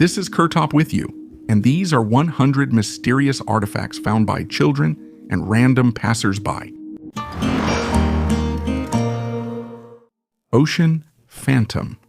This is Kurtop with you, and these are 100 mysterious artifacts found by children and random passers-by. Ocean Phantom.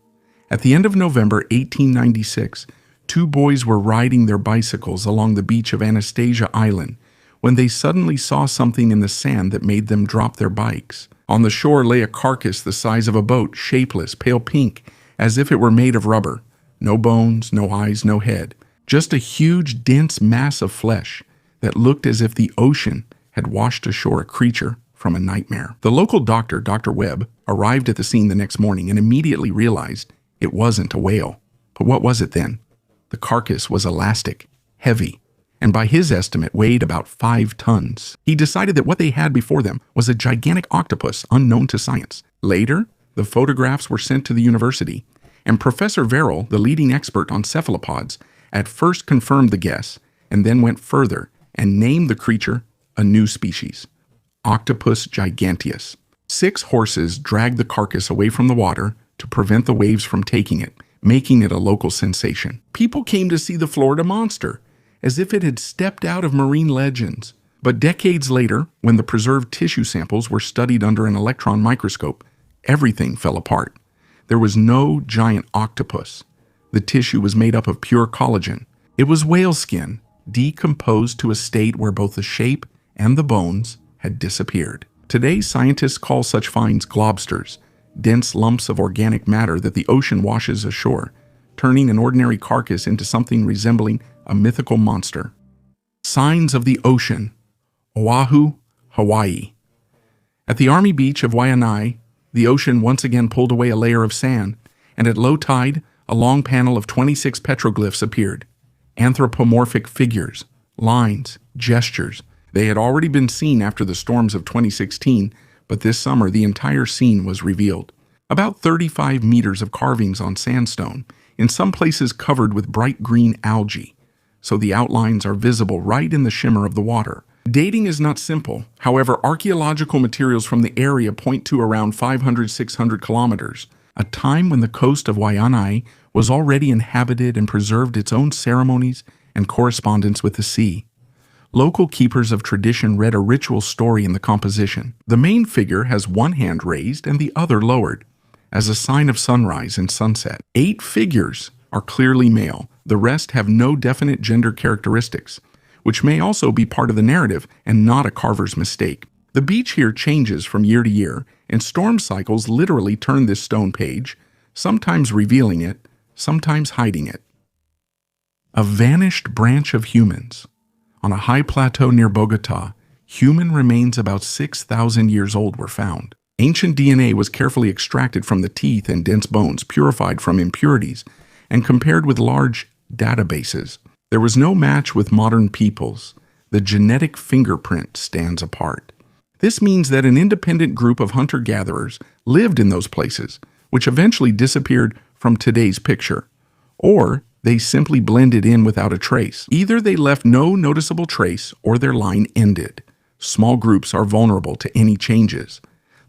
At the end of November 1896, two boys were riding their bicycles along the beach of Anastasia Island when they suddenly saw something in the sand that made them drop their bikes. On the shore lay a carcass the size of a boat, shapeless, pale pink, as if it were made of rubber. No bones, no eyes, no head. Just a huge, dense mass of flesh that looked as if the ocean had washed ashore a creature from a nightmare. The local doctor, Dr. Webb, arrived at the scene the next morning and immediately realized it wasn't a whale. But what was it then? The carcass was elastic, heavy, and by his estimate weighed about 5 tons. He decided that what they had before them was a gigantic octopus unknown to science. Later, the photographs were sent to the university, and Professor Verrill, the leading expert on cephalopods, at first confirmed the guess and then went further and named the creature a new species, Octopus giganteus. 6 horses dragged the carcass away from the water to prevent the waves from taking it, making it a local sensation. People came to see the Florida monster, as if it had stepped out of marine legends. But decades later, when the preserved tissue samples were studied under an electron microscope, everything fell apart. There was no giant octopus. The tissue was made up of pure collagen. It was whale skin, decomposed to a state where both the shape and the bones had disappeared. Today, scientists call such finds globsters, dense lumps of organic matter that the ocean washes ashore, turning an ordinary carcass into something resembling a mythical monster. Signs of the ocean. Oahu, Hawaii. At the Army beach of Waianae, the ocean once again pulled away a layer of sand, and at low tide, a long panel of 26 petroglyphs appeared. Anthropomorphic figures, lines, gestures. They had already been seen after the storms of 2016, but this summer the entire scene was revealed. About 35 meters of carvings on sandstone, in some places covered with bright green algae, so the outlines are visible right in the shimmer of the water. Dating is not simple. However, archaeological materials from the area point to around 500-600 kilometers, a time when the coast of Waianae was already inhabited and preserved its own ceremonies and correspondence with the sea. Local keepers of tradition read a ritual story in the composition. The main figure has one hand raised and the other lowered, as a sign of sunrise and sunset. 8 figures are clearly male. The rest have no definite gender characteristics, which may also be part of the narrative and not a carver's mistake. The beach here changes from year to year, and storm cycles literally turn this stone page, sometimes revealing it, sometimes hiding it. A vanished branch of humans. On a high plateau near Bogota, human remains about 6,000 years old were found. Ancient DNA was carefully extracted from the teeth and dense bones, purified from impurities, and compared with large databases. There was no match with modern peoples. The genetic fingerprint stands apart. This means that an independent group of hunter-gatherers lived in those places, which eventually disappeared from today's picture. Or they simply blended in without a trace. Either they left no noticeable trace or their line ended. Small groups are vulnerable to any changes.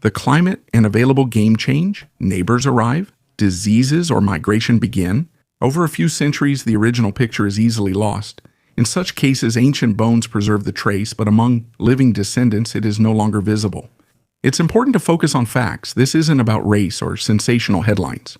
The climate and available game change, neighbors arrive, diseases or migration begin. Over a few centuries, the original picture is easily lost. In such cases, ancient bones preserve the trace, but among living descendants, it is no longer visible. It's important to focus on facts. This isn't about race or sensational headlines.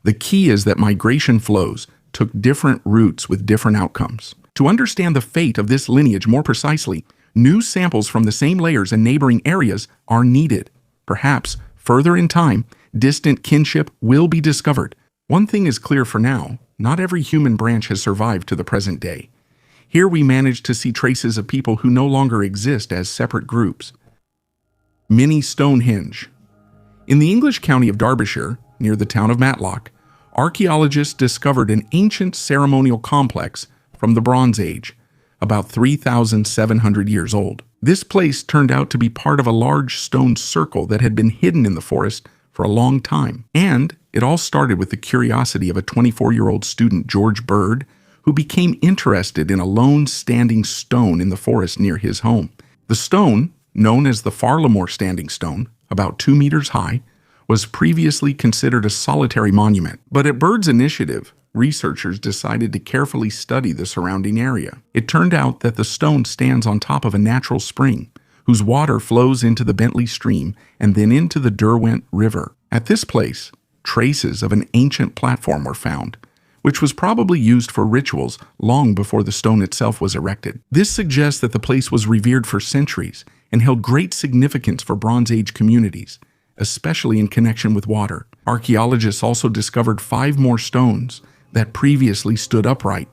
The key is that migration flows took different routes with different outcomes. To understand the fate of this lineage more precisely, new samples from the same layers and neighboring areas are needed. Perhaps, further in time, distant kinship will be discovered. One thing is clear for now, not every human branch has survived to the present day. Here we manage to see traces of people who no longer exist as separate groups. Mini Stonehenge. In the English county of Derbyshire, near the town of Matlock, archaeologists discovered an ancient ceremonial complex from the Bronze Age, about 3,700 years old. This place turned out to be part of a large stone circle that had been hidden in the forest for a long time. And it all started with the curiosity of a 24-year-old student, George Bird, who became interested in a lone standing stone in the forest near his home. The stone, known as the Farlamore Standing Stone, about 2 meters high, was previously considered a solitary monument. But at Bird's initiative, researchers decided to carefully study the surrounding area. It turned out that the stone stands on top of a natural spring, whose water flows into the Bentley Stream and then into the Derwent River. At this place, traces of an ancient platform were found, which was probably used for rituals long before the stone itself was erected. This suggests that the place was revered for centuries and held great significance for Bronze Age communities, especially in connection with water. Archaeologists also discovered 5 more stones that previously stood upright.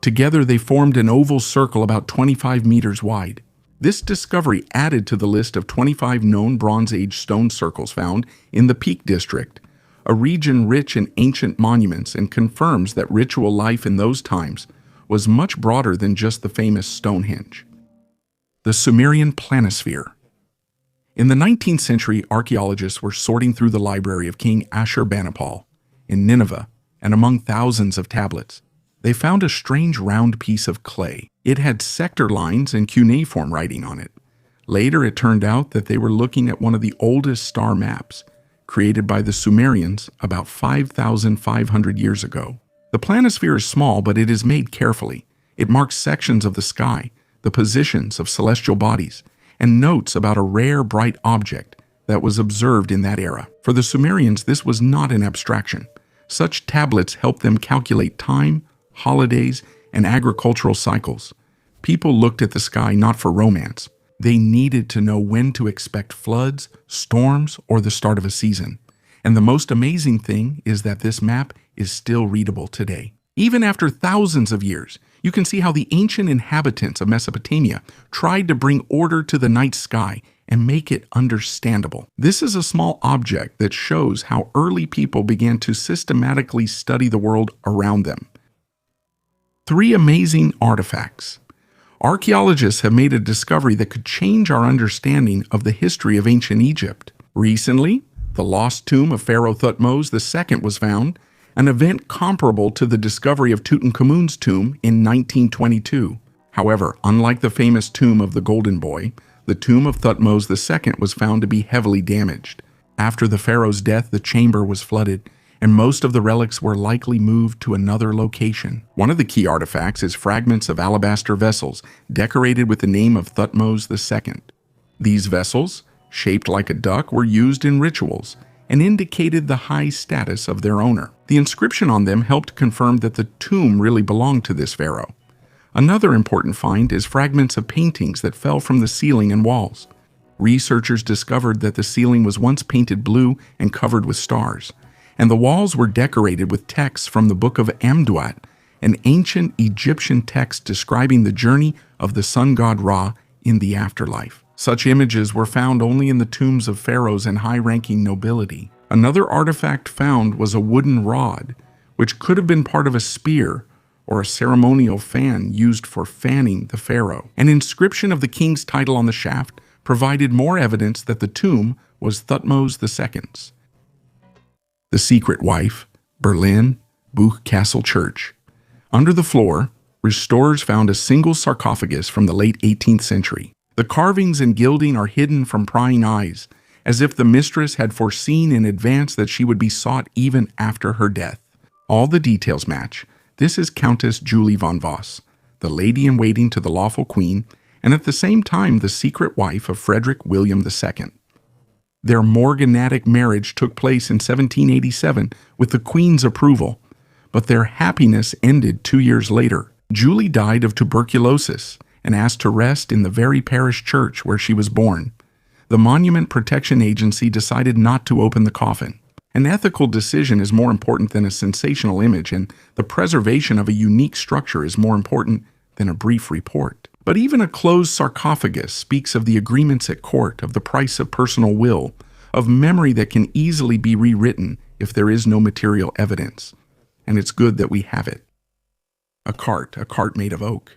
Together they formed an oval circle about 25 meters wide. This discovery added to the list of 25 known Bronze Age stone circles found in the Peak District, a region rich in ancient monuments, and confirms that ritual life in those times was much broader than just the famous Stonehenge. The Sumerian planisphere. In the 19th century, archaeologists were sorting through the library of King Ashurbanipal in Nineveh, and among thousands of tablets, they found a strange round piece of clay. It had sector lines and cuneiform writing on it. Later, it turned out that they were looking at one of the oldest star maps, created by the Sumerians about 5,500 years ago. The planisphere is small, but it is made carefully. It marks sections of the sky, the positions of celestial bodies, and notes about a rare bright object that was observed in that era. For the Sumerians, this was not an abstraction. Such tablets helped them calculate time, holidays, and agricultural cycles. People looked at the sky not for romance. They needed to know when to expect floods, storms, or the start of a season. And the most amazing thing is that this map is still readable today. Even after thousands of years, you can see how the ancient inhabitants of Mesopotamia tried to bring order to the night sky and make it understandable. This is a small object that shows how early people began to systematically study the world around them. 3 amazing artifacts. Archaeologists have made a discovery that could change our understanding of the history of ancient Egypt. Recently, the lost tomb of Pharaoh Thutmose II was found, an event comparable to the discovery of Tutankhamun's tomb in 1922. However, unlike the famous tomb of the Golden Boy, the tomb of Thutmose II was found to be heavily damaged. After the pharaoh's death, the chamber was flooded, and most of the relics were likely moved to another location. One of the key artifacts is fragments of alabaster vessels decorated with the name of Thutmose II. These vessels, shaped like a duck, were used in rituals and indicated the high status of their owner. The inscription on them helped confirm that the tomb really belonged to this pharaoh. Another important find is fragments of paintings that fell from the ceiling and walls. Researchers discovered that the ceiling was once painted blue and covered with stars, and the walls were decorated with texts from the Book of Amduat, an ancient Egyptian text describing the journey of the sun god Ra in the afterlife. Such images were found only in the tombs of pharaohs and high-ranking nobility. Another artifact found was a wooden rod, which could have been part of a spear or a ceremonial fan used for fanning the pharaoh. An inscription of the king's title on the shaft provided more evidence that the tomb was Thutmose II's. The Secret Wife, Berlin, Buch Castle Church. Under the floor, restorers found a single sarcophagus from the late 18th century. The carvings and gilding are hidden from prying eyes, as if the mistress had foreseen in advance that she would be sought even after her death. All the details match. This is Countess Julie von Voss, the lady-in-waiting to the lawful queen, and at the same time the secret wife of Frederick William II. Their morganatic marriage took place in 1787 with the Queen's approval, but their happiness ended 2 years later. Julie died of tuberculosis and asked to rest in the very parish church where she was born. The Monument Protection Agency decided not to open the coffin. An ethical decision is more important than a sensational image, and the preservation of a unique structure is more important than a brief report. But even a closed sarcophagus speaks of the agreements at court, of the price of personal will, of memory that can easily be rewritten if there is no material evidence. And it's good that we have it. A cart made of oak.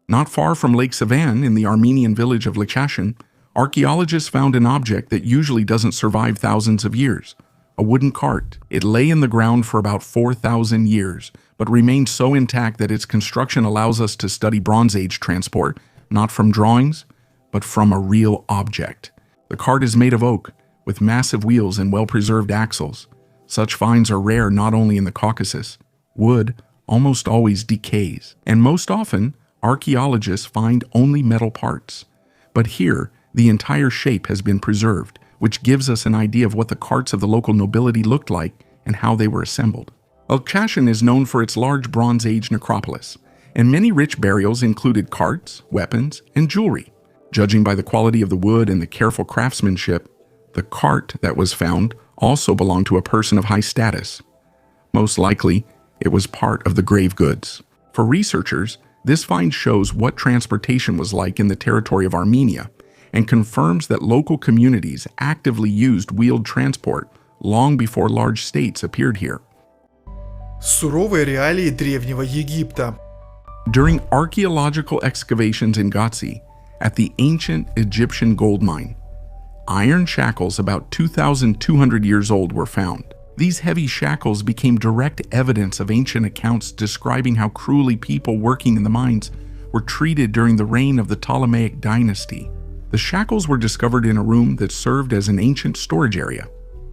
Not far from Lake Sevan, in the Armenian village of Lichashin, archaeologists found an object that usually doesn't survive thousands of years. A wooden cart. It lay in the ground for about 4,000 years, but remained so intact that its construction allows us to study Bronze Age transport, not from drawings, but from a real object. The cart is made of oak, with massive wheels and well-preserved axles. Such finds are rare not only in the Caucasus, Wood almost always decays, and most often, archaeologists find only metal parts. But here, the entire shape has been preserved, which gives us an idea of what the carts of the local nobility looked like and how they were assembled. Elchashan is known for its large Bronze Age necropolis, and many rich burials included carts, weapons, and jewelry. Judging by the quality of the wood and the careful craftsmanship, the cart that was found also belonged to a person of high status. Most likely, it was part of the grave goods. For researchers, this find shows what transportation was like in the territory of Armenia and confirms that local communities actively used wheeled transport long before large states appeared here. Суровые реалии Древнего Египта. During archaeological excavations in Gotsi, at the ancient Egyptian gold mine, iron shackles about 2,200 years old were found. These heavy shackles became direct evidence of ancient accounts describing how cruelly people working in the mines were treated during the reign of the Ptolemaic dynasty. The shackles were discovered in a room that served as an ancient storage area.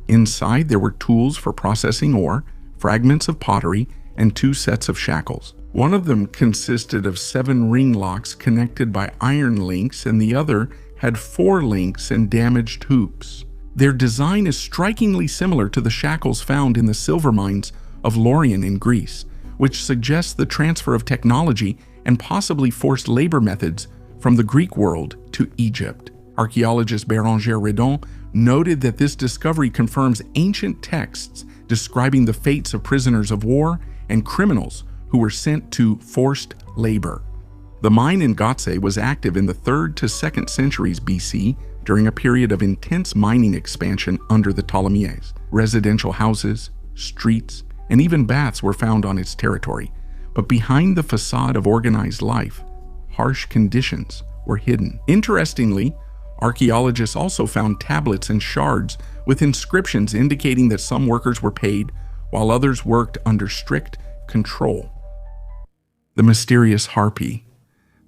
Inside, there were tools for processing ore, fragments of pottery, and 2 sets of shackles. One of them consisted of 7 ring locks connected by iron links, and the other had 4 links and damaged hoops. Their design is strikingly similar to the shackles found in the silver mines of Lorient in Greece, which suggests the transfer of technology and possibly forced labor methods from the Greek world to Egypt. Archaeologist Bérengère Redon noted that this discovery confirms ancient texts describing the fates of prisoners of war and criminals who were sent to forced labor. The mine in Gotse was active in the 3rd to 2nd centuries BC during a period of intense mining expansion under the Ptolemies. Residential houses, streets, and even baths were found on its territory. But behind the facade of organized life, harsh conditions were hidden. Interestingly, archaeologists also found tablets and shards with inscriptions indicating that some workers were paid while others worked under strict control. The mysterious harpy,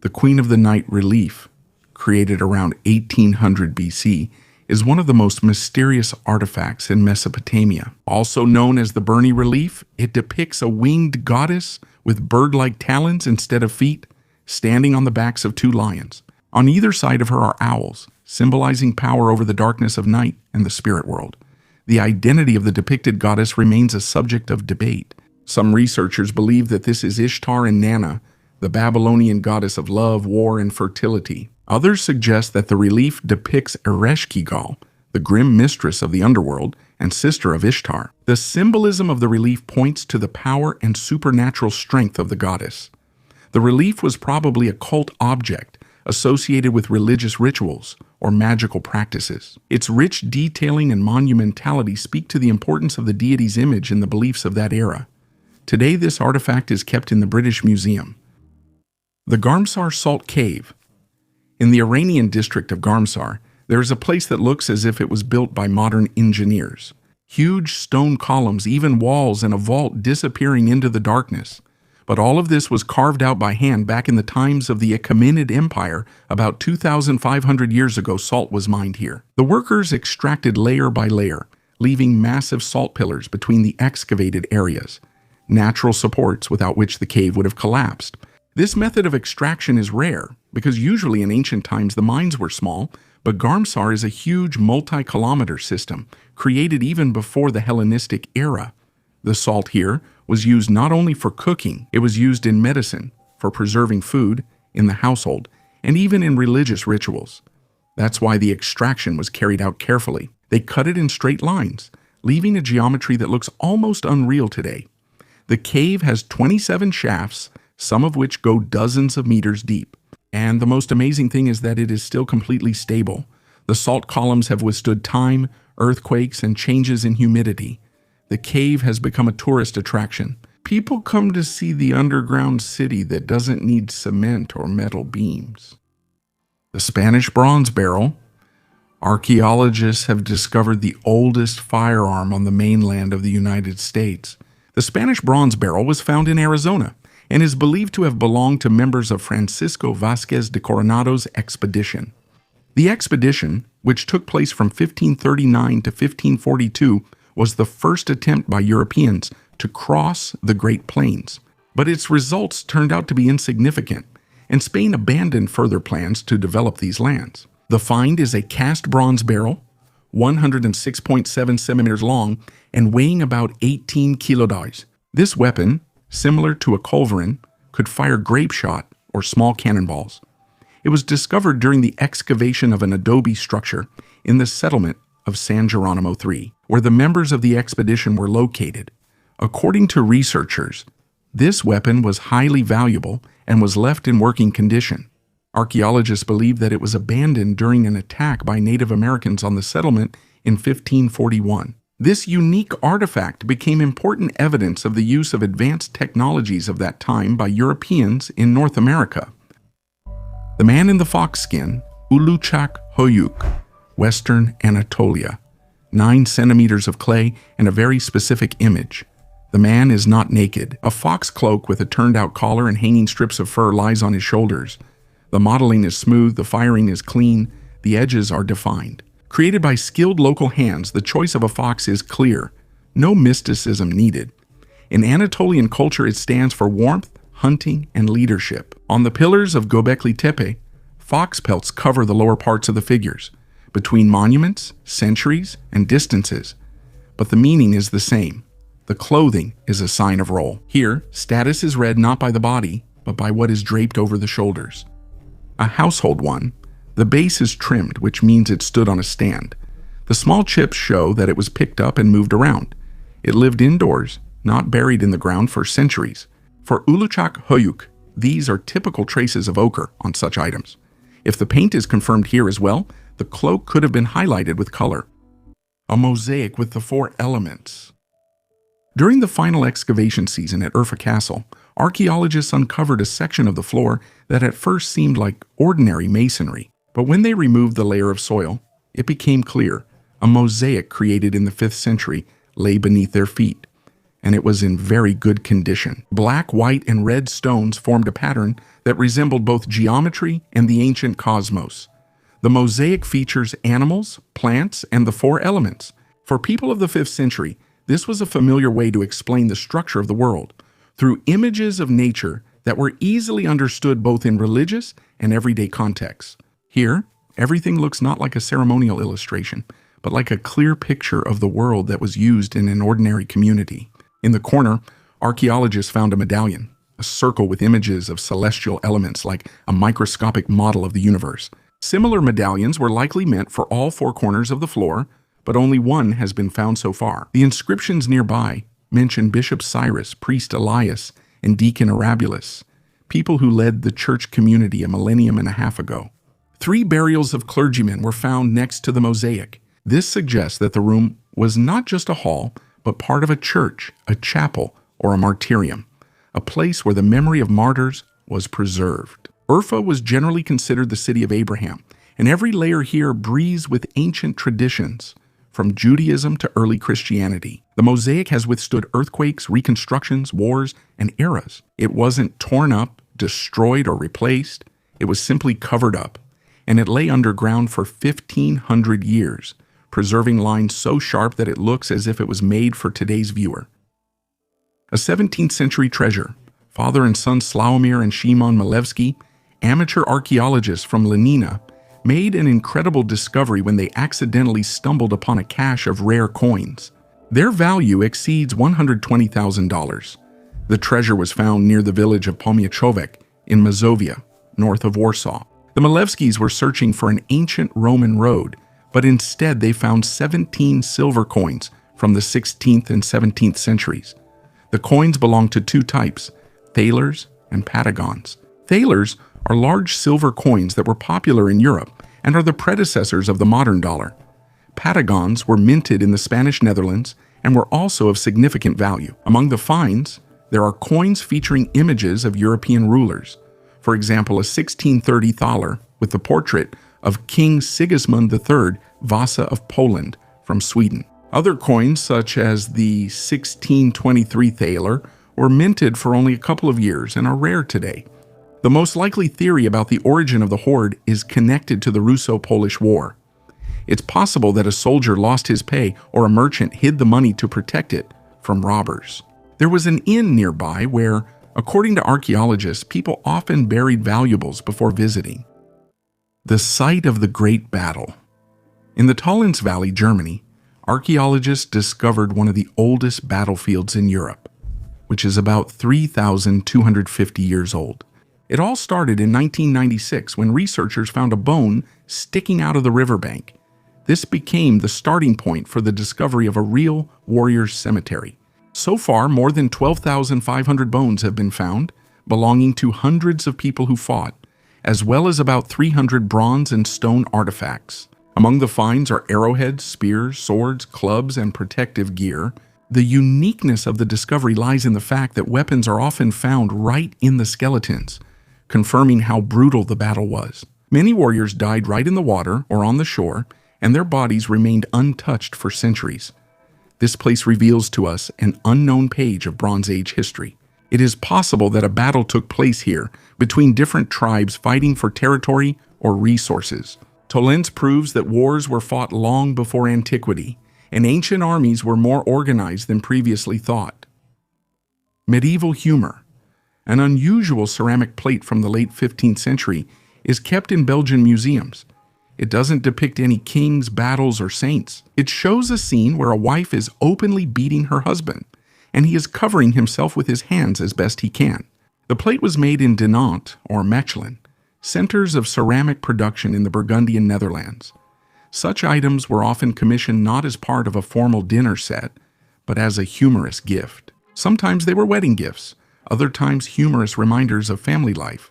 the Queen of the Night relief, created around 1800 BC, is one of the most mysterious artifacts in Mesopotamia. Also known as the Burney relief, it depicts a winged goddess with bird-like talons instead of feet, standing on the backs of 2 lions. On either side of her are owls, symbolizing power over the darkness of night and the spirit world. The identity of the depicted goddess remains a subject of debate. Some researchers believe that this is Ishtar and Nana, the Babylonian goddess of love, war, and fertility. Others suggest that the relief depicts Ereshkigal, the grim mistress of the underworld and sister of Ishtar. The symbolism of the relief points to the power and supernatural strength of the goddess. The relief was probably a cult object associated with religious rituals or magical practices. Its rich detailing and monumentality speak to the importance of the deity's image in the beliefs of that era. Today, this artifact is kept in the British Museum. The Garmsar Salt Cave. In the Iranian district of Garmsar, there is a place that looks as if it was built by modern engineers. Huge stone columns, even walls, and a vault disappearing into the darkness. But all of this was carved out by hand back in the times of the Achaemenid Empire. About 2,500 years ago, salt was mined here. The workers extracted layer by layer, leaving massive salt pillars between the excavated areas, natural supports without which the cave would have collapsed. This method of extraction is rare, because usually in ancient times the mines were small, but Garmsar is a huge multi-kilometer system, created even before the Hellenistic era. The salt here was used not only for cooking, it was used in medicine, for preserving food, in the household, and even in religious rituals. That's why the extraction was carried out carefully. They cut it in straight lines, leaving a geometry that looks almost unreal today. The cave has 27 shafts, some of which go dozens of meters deep. And the most amazing thing is that it is still completely stable. The salt columns have withstood time, earthquakes, and changes in humidity. The cave has become a tourist attraction. People come to see the underground city that doesn't need cement or metal beams. The Spanish bronze barrel. Archaeologists have discovered the oldest firearm on the mainland of the United States. The Spanish bronze barrel was found in Arizona and is believed to have belonged to members of Francisco Vázquez de Coronado's expedition. The expedition, which took place from 1539 to 1542, was the first attempt by Europeans to cross the Great Plains. But its results turned out to be insignificant, and Spain abandoned further plans to develop these lands. The find is a cast bronze barrel, 106.7 centimeters long and weighing about 18 kilodars. This weapon, similar to a culverin, could fire grape shot or small cannonballs. It was discovered during the excavation of an adobe structure in the settlement of San Geronimo III, where the members of the expedition were located. According to researchers, this weapon was highly valuable and was left in working condition. Archaeologists believe that it was abandoned during an attack by Native Americans on the settlement in 1541. This unique artifact became important evidence of the use of advanced technologies of that time by Europeans in North America. The man in the fox skin, Uluchak Hoyuk, Western Anatolia. 9 centimeters of clay and a very specific image. The man is not naked. A fox cloak with a turned-out collar and hanging strips of fur lies on his shoulders. The modeling is smooth, the firing is clean, the edges are defined. Created by skilled local hands, the choice of a fox is clear. No mysticism needed. In Anatolian culture, it stands for warmth, hunting, and leadership. On the pillars of Göbekli Tepe, fox pelts cover the lower parts of the figures, between monuments, centuries, and distances. But the meaning is the same. The clothing is a sign of role. Here, status is read not by the body, but by what is draped over the shoulders. A household one, the base is trimmed, which means it stood on a stand. The small chips show that it was picked up and moved around. It lived indoors, not buried in the ground for centuries. For Uluchak Hoyuk, these are typical traces of ochre on such items. If the paint is confirmed here as well, the cloak could have been highlighted with color. A mosaic with the 4 elements. During the final excavation season at Urfa Castle, archaeologists uncovered a section of the floor that at first seemed like ordinary masonry. But when they removed the layer of soil, it became clear a mosaic created in the 5th century lay beneath their feet, and it was in very good condition. Black, white, and red stones formed a pattern that resembled both geometry and the ancient cosmos. The mosaic features animals, plants, and the 4 elements. For people of the 5th century, this was a familiar way to explain the structure of the world, through images of nature that were easily understood both in religious and everyday contexts. Here, everything looks not like a ceremonial illustration, but like a clear picture of the world that was used in an ordinary community. In the corner, archaeologists found a medallion, a circle with images of celestial elements like a microscopic model of the universe. Similar medallions were likely meant for all 4 corners of the floor, but only one has been found so far. The inscriptions nearby mention Bishop Cyrus, Priest Elias, and Deacon Arabulus, people who led the church community a millennium and a half ago. 3 burials of clergymen were found next to the mosaic. This suggests that the room was not just a hall, but part of a church, a chapel, or a martyrium, a place where the memory of martyrs was preserved. Urfa was generally considered the city of Abraham, and every layer here breathes with ancient traditions, from Judaism to early Christianity. The mosaic has withstood earthquakes, reconstructions, wars, and eras. It wasn't torn up, destroyed, or replaced. It was simply covered up, and it lay underground for 1,500 years, preserving lines so sharp that it looks as if it was made for today's viewer. A 17th century treasure, father and son Slawomir and Szymon Malewski, amateur archaeologists from Lenina, made an incredible discovery when they accidentally stumbled upon a cache of rare coins. Their value exceeds $120,000. The treasure was found near the village of Pomiaczowek in Mazovia, north of Warsaw. The Malewskis were searching for an ancient Roman road, but instead they found 17 silver coins from the 16th and 17th centuries. The coins belong to 2 types, thalers and patagons. Thalers are large silver coins that were popular in Europe and are the predecessors of the modern dollar. Patagons were minted in the Spanish Netherlands and were also of significant value. Among the finds, there are coins featuring images of European rulers. For example, a 1630 thaler with the portrait of King Sigismund III, Vasa of Poland, from Sweden. Other coins, such as the 1623 thaler, were minted for only a couple of years and are rare today. The most likely theory about the origin of the hoard is connected to the Russo-Polish War. It's possible that a soldier lost his pay or a merchant hid the money to protect it from robbers. There was an inn nearby where, according to archaeologists, people often buried valuables before visiting. The site of the Great Battle. In the Tollens Valley, Germany, archaeologists discovered one of the oldest battlefields in Europe, which is about 3,250 years old. It all started in 1996 when researchers found a bone sticking out of the riverbank. This became the starting point for the discovery of a real warrior's cemetery. So far, more than 12,500 bones have been found, belonging to hundreds of people who fought, as well as about 300 bronze and stone artifacts. Among the finds are arrowheads, spears, swords, clubs, and protective gear. The uniqueness of the discovery lies in the fact that weapons are often found right in the skeletons, confirming how brutal the battle was. Many warriors died right in the water or on the shore, and their bodies remained untouched for centuries. This place reveals to us an unknown page of Bronze Age history. It is possible that a battle took place here between different tribes fighting for territory or resources. Tollens proves that wars were fought long before antiquity, and ancient armies were more organized than previously thought. Medieval humor. An unusual ceramic plate from the late 15th century is kept in Belgian museums. It doesn't depict any kings, battles, or saints. It shows a scene where a wife is openly beating her husband, and he is covering himself with his hands as best he can. The plate was made in Dinant, or Mechelen, centers of ceramic production in the Burgundian Netherlands. Such items were often commissioned not as part of a formal dinner set, but as a humorous gift. Sometimes they were wedding gifts, other times humorous reminders of family life.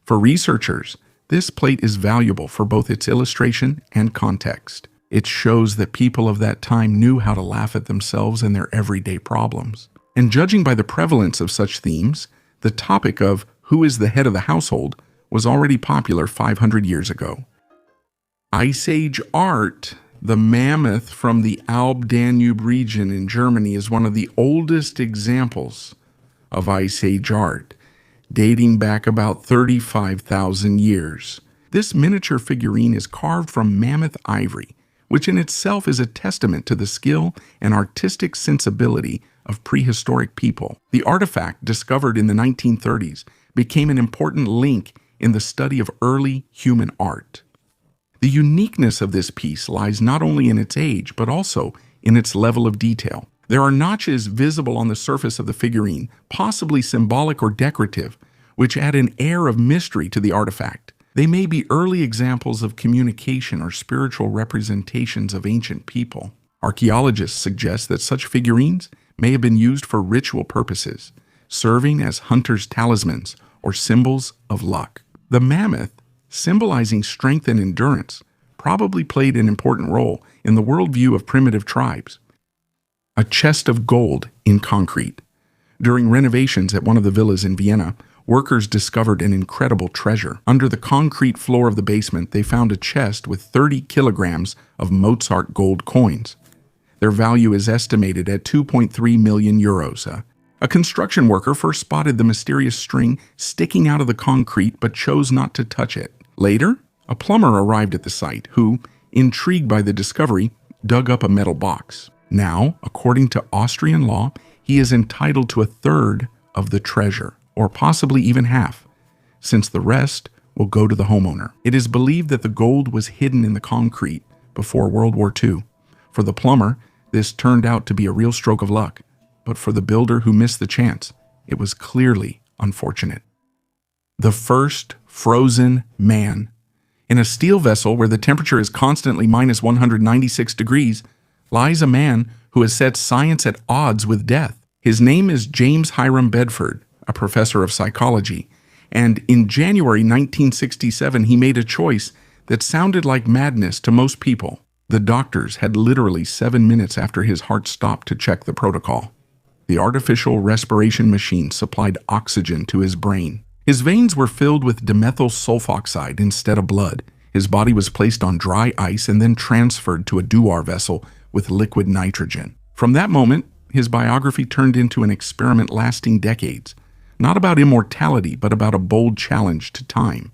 For researchers, this plate is valuable for both its illustration and context. It shows that people of that time knew how to laugh at themselves and their everyday problems. And judging by the prevalence of such themes, the topic of who is the head of the household was already popular 500 years ago. Ice Age art. The mammoth from the Alb-Danube region in Germany is one of the oldest examples of Ice Age art, dating back about 35,000 years. This miniature figurine is carved from mammoth ivory, which in itself is a testament to the skill and artistic sensibility of prehistoric people. The artifact, discovered in the 1930s, became an important link in the study of early human art. The uniqueness of this piece lies not only in its age, but also in its level of detail. There are notches visible on the surface of the figurine, possibly symbolic or decorative, which add an air of mystery to the artifact. They may be early examples of communication or spiritual representations of ancient people. Archaeologists suggest that such figurines may have been used for ritual purposes, serving as hunters' talismans or symbols of luck. The mammoth, symbolizing strength and endurance, probably played an important role in the worldview of primitive tribes. A chest of gold in concrete. During renovations at one of the villas in Vienna, workers discovered an incredible treasure. Under the concrete floor of the basement, they found a chest with 30 kilograms of Mozart gold coins. Their value is estimated at 2.3 million euros. A construction worker first spotted the mysterious string sticking out of the concrete but chose not to touch it. Later, a plumber arrived at the site who, intrigued by the discovery, dug up a metal box. Now, according to Austrian law, he is entitled to a third of the treasure, or possibly even half, since the rest will go to the homeowner. It is believed that the gold was hidden in the concrete before World War II. For the plumber, this turned out to be a real stroke of luck. But for the builder who missed the chance, it was clearly unfortunate. The first frozen man. In a steel vessel where the temperature is constantly minus 196 degrees, lies a man who has set science at odds with death. His name is James Hiram Bedford, a professor of psychology, and in January 1967 he made a choice that sounded like madness to most people. The doctors had literally 7 minutes after his heart stopped to check the protocol. The artificial respiration machine supplied oxygen to his brain. His veins were filled with dimethyl sulfoxide instead of blood. His body was placed on dry ice and then transferred to a Dewar vessel with liquid nitrogen. From that moment, his biography turned into an experiment lasting decades, not about immortality, but about a bold challenge to time.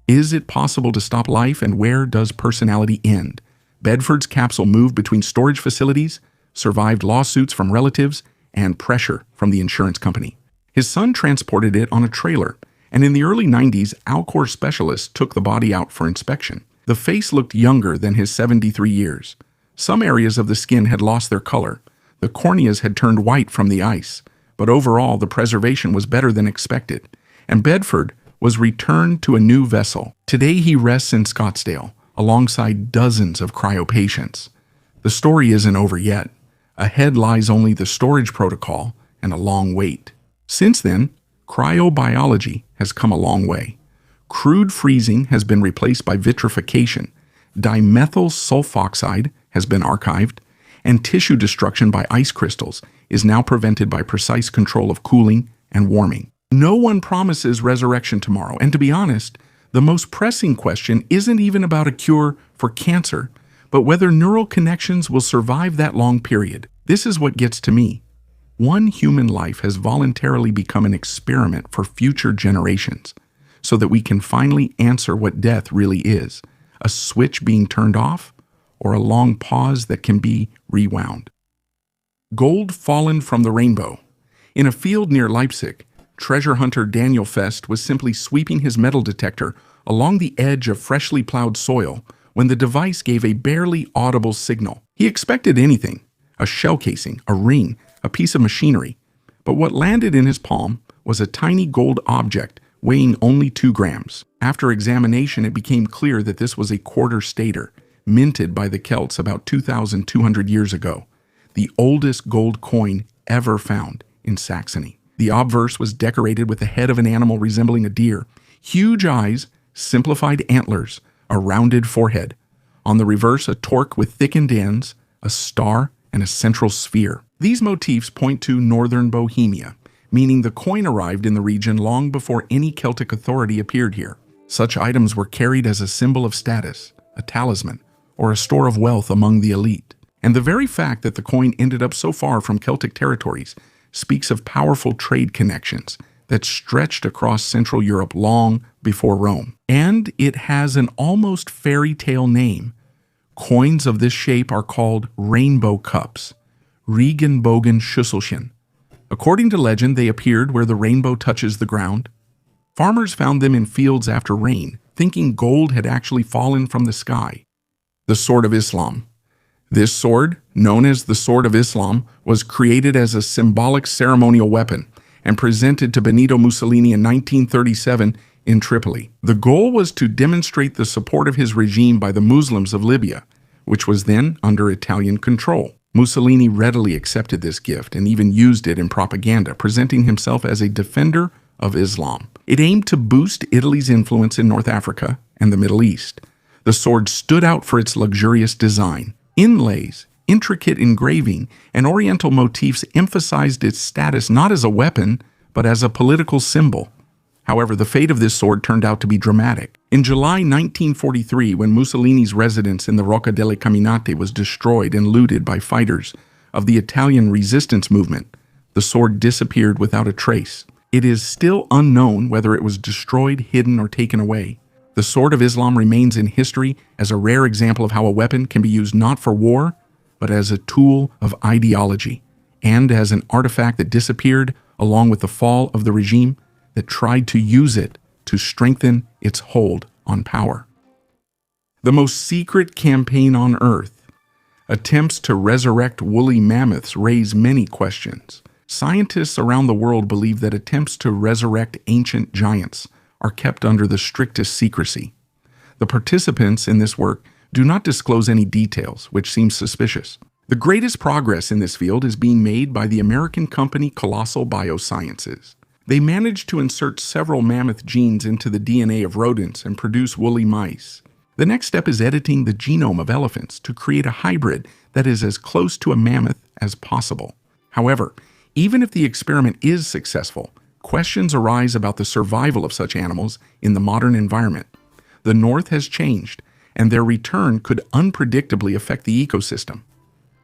Is it possible to stop life, and where does personality end? Bedford's capsule moved between storage facilities, survived lawsuits from relatives, and pressure from the insurance company. His son transported it on a trailer, and in the early 90s, Alcor specialists took the body out for inspection. The face looked younger than his 73 years. Some areas of the skin had lost their color. The corneas had turned white from the ice, but overall the preservation was better than expected, and Bedford was returned to a new vessel. Today he rests in Scottsdale, alongside dozens of cryo patients. The story isn't over yet. Ahead lies only the storage protocol and a long wait. Since then, cryobiology has come a long way. Crude freezing has been replaced by vitrification, dimethyl sulfoxide has been archived, and tissue destruction by ice crystals is now prevented by precise control of cooling and warming. No one promises resurrection tomorrow, and to be honest, the most pressing question isn't even about a cure for cancer, but whether neural connections will survive that long period. This is what gets to me. One human life has voluntarily become an experiment for future generations, so that we can finally answer what death really is, a switch being turned off, or a long pause that can be rewound. Gold fallen from the rainbow. In a field near Leipzig, treasure hunter Daniel Fest was simply sweeping his metal detector along the edge of freshly plowed soil when the device gave a barely audible signal. He expected anything, a shell casing, a ring, a piece of machinery, but what landed in his palm was a tiny gold object weighing only 2 grams. After examination, it became clear that this was a quarter stater, minted by the Celts about 2,200 years ago, the oldest gold coin ever found in Saxony. The obverse was decorated with the head of an animal resembling a deer, huge eyes, simplified antlers, a rounded forehead. On the reverse, a torque with thickened ends, a star, and a central sphere. These motifs point to northern Bohemia, meaning the coin arrived in the region long before any Celtic authority appeared here. Such items were carried as a symbol of status, a talisman, or a store of wealth among the elite. And the very fact that the coin ended up so far from Celtic territories speaks of powerful trade connections that stretched across Central Europe long before Rome. And it has an almost fairy tale name. Coins of this shape are called rainbow cups, Regenbogenschüsselchen. According to legend, they appeared where the rainbow touches the ground. Farmers found them in fields after rain, thinking gold had actually fallen from the sky. The Sword of Islam. This sword, known as the Sword of Islam, was created as a symbolic ceremonial weapon and presented to Benito Mussolini in 1937 in Tripoli. The goal was to demonstrate the support of his regime by the Muslims of Libya, which was then under Italian control. Mussolini readily accepted this gift and even used it in propaganda, presenting himself as a defender of Islam. It aimed to boost Italy's influence in North Africa and the Middle East. The sword stood out for its luxurious design. Inlays, intricate engraving, and oriental motifs emphasized its status not as a weapon, but as a political symbol. However, the fate of this sword turned out to be dramatic. In July 1943, when Mussolini's residence in the Rocca delle Caminate was destroyed and looted by fighters of the Italian resistance movement, the sword disappeared without a trace. It is still unknown whether it was destroyed, hidden, or taken away. The Sword of Islam remains in history as a rare example of how a weapon can be used not for war, but as a tool of ideology, and as an artifact that disappeared along with the fall of the regime that tried to use it to strengthen its hold on power. The most secret campaign on Earth. Attempts to resurrect woolly mammoths raise many questions. Scientists around the world believe that attempts to resurrect ancient giants are kept under the strictest secrecy. The participants in this work do not disclose any details, which seems suspicious. The greatest progress in this field is being made by the American company Colossal Biosciences. They managed to insert several mammoth genes into the DNA of rodents and produce woolly mice. The next step is editing the genome of elephants to create a hybrid that is as close to a mammoth as possible. However, even if the experiment is successful, questions arise about the survival of such animals in the modern environment. The North has changed, and their return could unpredictably affect the ecosystem.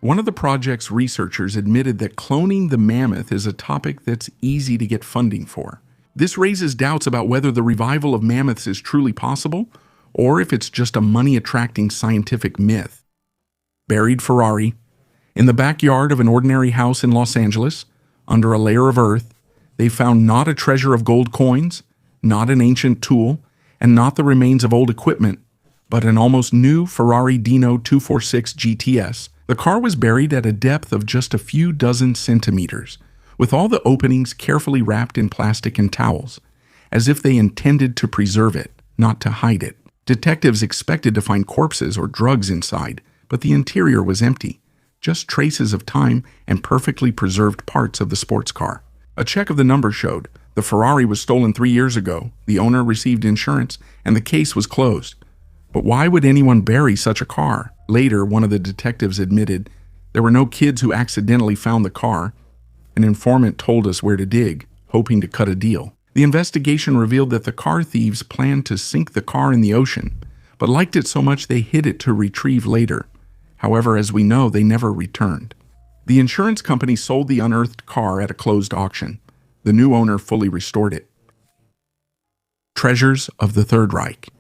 One of the project's researchers admitted that cloning the mammoth is a topic that's easy to get funding for. This raises doubts about whether the revival of mammoths is truly possible, or if it's just a money-attracting scientific myth. Buried Ferrari. In the backyard of an ordinary house in Los Angeles, Under a layer of earth, they found not a treasure of gold coins, not an ancient tool, and not the remains of old equipment, but an almost new Ferrari Dino 246 GTS. The car was buried at a depth of just a few dozen centimeters, with all the openings carefully wrapped in plastic and towels, as if they intended to preserve it, not to hide it. Detectives expected to find corpses or drugs inside, but the interior was empty, just traces of time and perfectly preserved parts of the sports car. A check of the number showed the Ferrari was stolen 3 years ago, the owner received insurance, and the case was closed. But why would anyone bury such a car? Later, one of the detectives admitted there were no kids who accidentally found the car. An informant told us where to dig, hoping to cut a deal. The investigation revealed that the car thieves planned to sink the car in the ocean, but liked it so much they hid it to retrieve later. However, as we know, they never returned. The insurance company sold the unearthed car at a closed auction. The new owner fully restored it. Treasures of the Third Reich.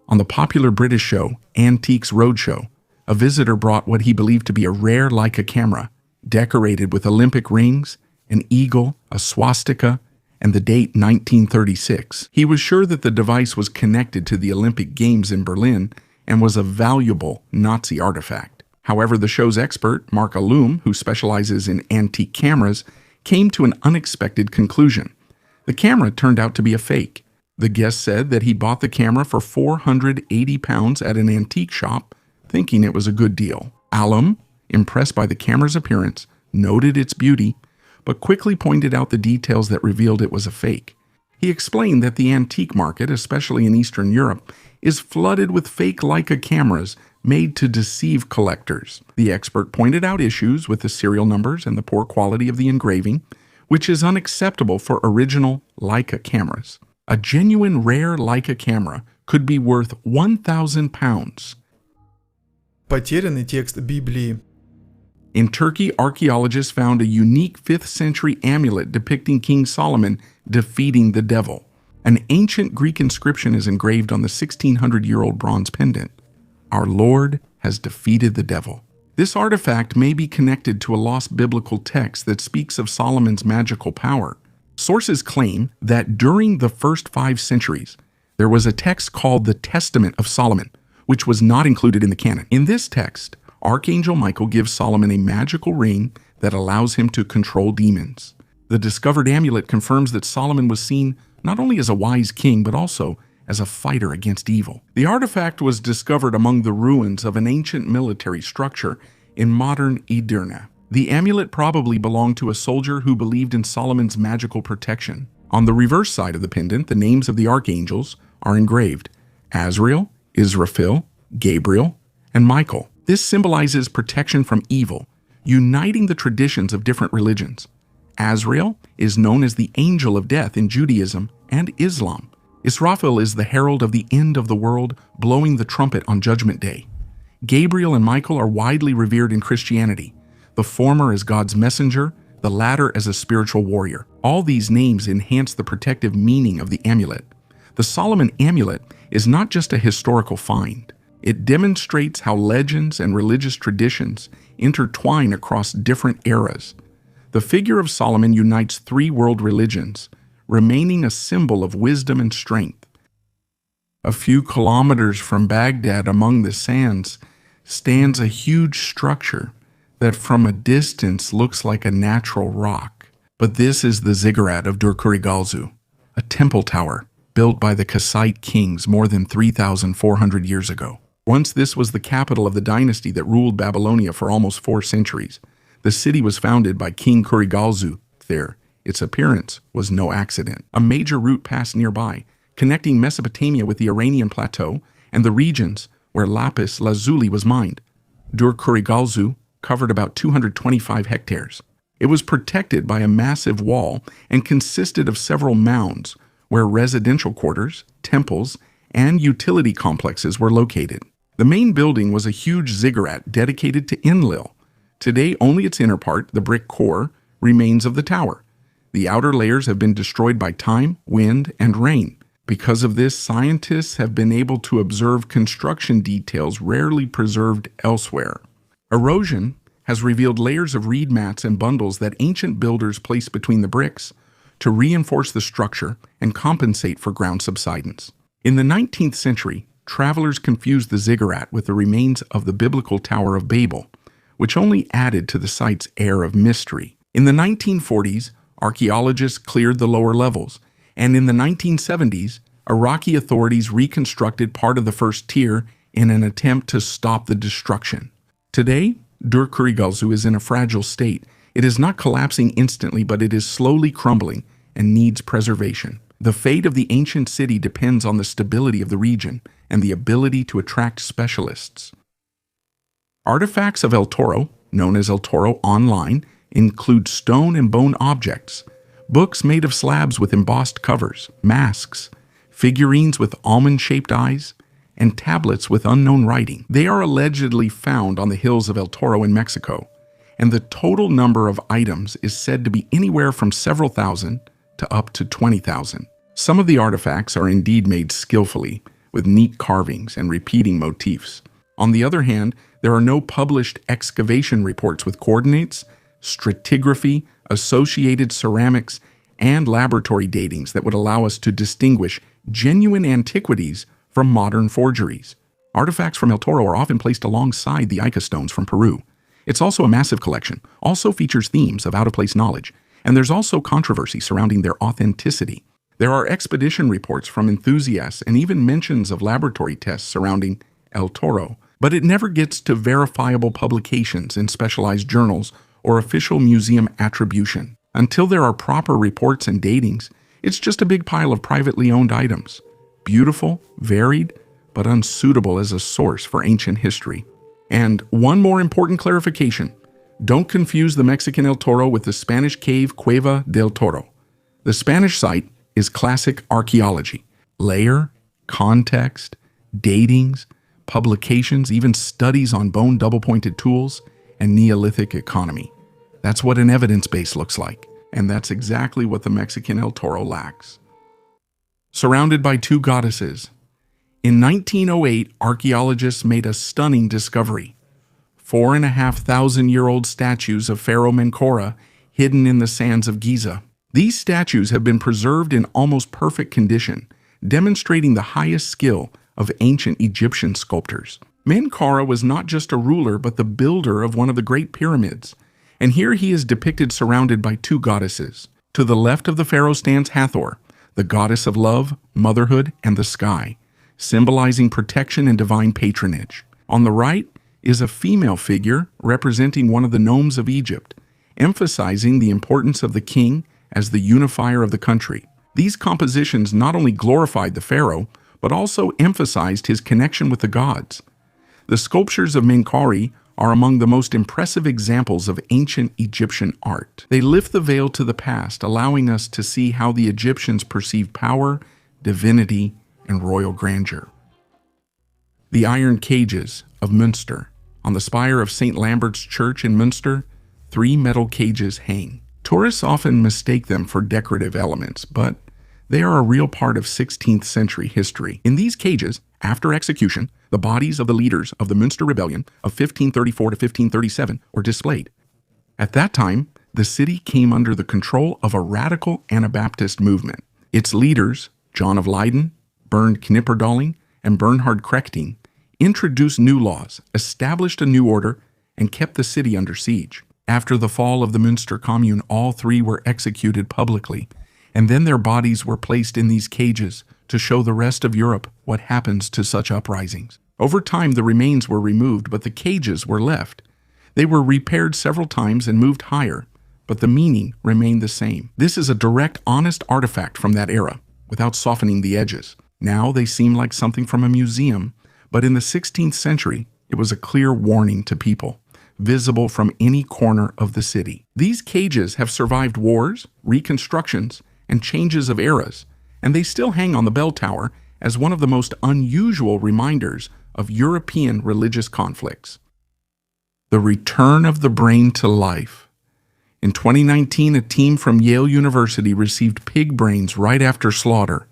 On the popular British show, Antiques Roadshow, a visitor brought what he believed to be a rare Leica camera, decorated with Olympic rings, an eagle, a swastika, and the date 1936. He was sure that the device was connected to the Olympic Games in Berlin and was a valuable Nazi artifact. However, the show's expert, Mark Alum, who specializes in antique cameras, came to an unexpected conclusion. The camera turned out to be a fake. The guest said that he bought the camera for £480 at an antique shop, thinking it was a good deal. Alum, impressed by the camera's appearance, noted its beauty, but quickly pointed out the details that revealed it was a fake. He explained that the antique market, especially in Eastern Europe, is flooded with fake Leica cameras made to deceive collectors. The expert pointed out issues with the serial numbers and the poor quality of the engraving, which is unacceptable for original Leica cameras. A genuine rare Leica camera could be worth £1,000. Потерянный текст Библии. In Turkey, archaeologists found a unique 5th century amulet depicting King Solomon defeating the devil. An ancient Greek inscription is engraved on the 1,600-year-old bronze pendant. Our Lord has defeated the devil. This artifact may be connected to a lost biblical text that speaks of Solomon's magical power. Sources claim that during the first 5 centuries, there was a text called the Testament of Solomon, which was not included in the canon. In this text, Archangel Michael gives Solomon a magical ring that allows him to control demons. The discovered amulet confirms that Solomon was seen not only as a wise king, but also as a fighter against evil. The artifact was discovered among the ruins of an ancient military structure in modern Edirne. The amulet probably belonged to a soldier who believed in Solomon's magical protection. On the reverse side of the pendant, the names of the archangels are engraved: Azrael, Israfil, Gabriel, and Michael. This symbolizes protection from evil, uniting the traditions of different religions. Azrael is known as the angel of death in Judaism and Islam. Israfil is the herald of the end of the world, blowing the trumpet on Judgment Day. Gabriel and Michael are widely revered in Christianity, the former as God's messenger, the latter as a spiritual warrior. All these names enhance the protective meaning of the amulet. The Solomon amulet is not just a historical find. It demonstrates how legends and religious traditions intertwine across different eras. The figure of Solomon unites 3 world religions, remaining a symbol of wisdom and strength. A few kilometers from Baghdad among the sands stands a huge structure that from a distance looks like a natural rock. But this is the ziggurat of Dur-Kurigalzu, a temple tower built by the Kassite kings more than 3,400 years ago. Once this was the capital of the dynasty that ruled Babylonia for almost 4 centuries. The city was founded by King Kurigalzu there. Its appearance was no accident. A major route passed nearby, connecting Mesopotamia with the Iranian plateau and the regions where lapis lazuli was mined. Dur-Kurigalzu covered about 225 hectares. It was protected by a massive wall and consisted of several mounds where residential quarters, temples, and utility complexes were located. The main building was a huge ziggurat dedicated to Enlil. Today, only its inner part, the brick core, remains of the tower. The outer layers have been destroyed by time, wind, and rain. Because of this, scientists have been able to observe construction details rarely preserved elsewhere. Erosion has revealed layers of reed mats and bundles that ancient builders placed between the bricks to reinforce the structure and compensate for ground subsidence. In the 19th century, travelers confused the ziggurat with the remains of the biblical Tower of Babel, which only added to the site's air of mystery. In the 1940s, archaeologists cleared the lower levels, and in the 1970s, Iraqi authorities reconstructed part of the first tier in an attempt to stop the destruction. Today, Dur Kurigalzu is in a fragile state. It is not collapsing instantly, but it is slowly crumbling and needs preservation. The fate of the ancient city depends on the stability of the region and the ability to attract specialists. Artifacts of El Toro, known as El Toro Online, include stone and bone objects, books made of slabs with embossed covers, masks, figurines with almond-shaped eyes, and tablets with unknown writing. They are allegedly found on the hills of El Toro in Mexico, and the total number of items is said to be anywhere from several thousand to up to 20,000. Some of the artifacts are indeed made skillfully, with neat carvings and repeating motifs. On the other hand, there are no published excavation reports with coordinates, stratigraphy, associated ceramics, and laboratory datings that would allow us to distinguish genuine antiquities from modern forgeries. Artifacts from El Toro are often placed alongside the Ica stones from Peru. It's also a massive collection, also features themes of out-of-place knowledge, and there's also controversy surrounding their authenticity. There are expedition reports from enthusiasts and even mentions of laboratory tests surrounding El Toro, but it never gets to verifiable publications in specialized journals or official museum attribution. Until there are proper reports and datings, it's just a big pile of privately owned items. Beautiful, varied, but unsuitable as a source for ancient history. And one more important clarification. Don't confuse the Mexican El Toro with the Spanish cave Cueva del Toro. The Spanish site is classic archaeology. Layer, context, datings, publications, even studies on bone double-pointed tools, and Neolithic economy. That's what an evidence base looks like, and that's exactly what the Mexican El Toro lacks. Surrounded by two goddesses. In 1908, archaeologists made a stunning discovery. 4,500-year-old statues of Pharaoh Menkora hidden in the sands of Giza. These statues have been preserved in almost perfect condition, demonstrating the highest skill of ancient Egyptian sculptors. Menkora was not just a ruler, but the builder of one of the great pyramids. And here he is depicted surrounded by two goddesses. To the left of the pharaoh stands Hathor, the goddess of love, motherhood, and the sky, symbolizing protection and divine patronage. On the right is a female figure representing one of the nomes of Egypt, emphasizing the importance of the king as the unifier of the country. These compositions not only glorified the pharaoh, but also emphasized his connection with the gods. The sculptures of Menkori are among the most impressive examples of ancient Egyptian art. They lift the veil to the past, allowing us to see how the Egyptians perceived power, divinity, and royal grandeur. The iron cages of Münster. On the spire of St. Lambert's Church in Münster, 3 metal cages hang. Tourists often mistake them for decorative elements, but they are a real part of 16th century history. In these cages, after execution, the bodies of the leaders of the Münster Rebellion of 1534 to 1537 were displayed. At that time, the city came under the control of a radical Anabaptist movement. Its leaders, John of Leyden, Bernd Knipperdolling, and Bernhard Krechting, introduced new laws, established a new order, and kept the city under siege. After the fall of the Münster Commune, all 3 were executed publicly, and then their bodies were placed in these cages to show the rest of Europe what happens to such uprisings. Over time, the remains were removed, but the cages were left. They were repaired several times and moved higher, but the meaning remained the same. This is a direct, honest artifact from that era, without softening the edges. Now they seem like something from a museum, but in the 16th century, it was a clear warning to people, visible from any corner of the city. These cages have survived wars, reconstructions, and changes of eras, and they still hang on the bell tower as one of the most unusual reminders of European religious conflicts. The return of the brain to life. In 2019, a team from Yale University received pig brains right after slaughter.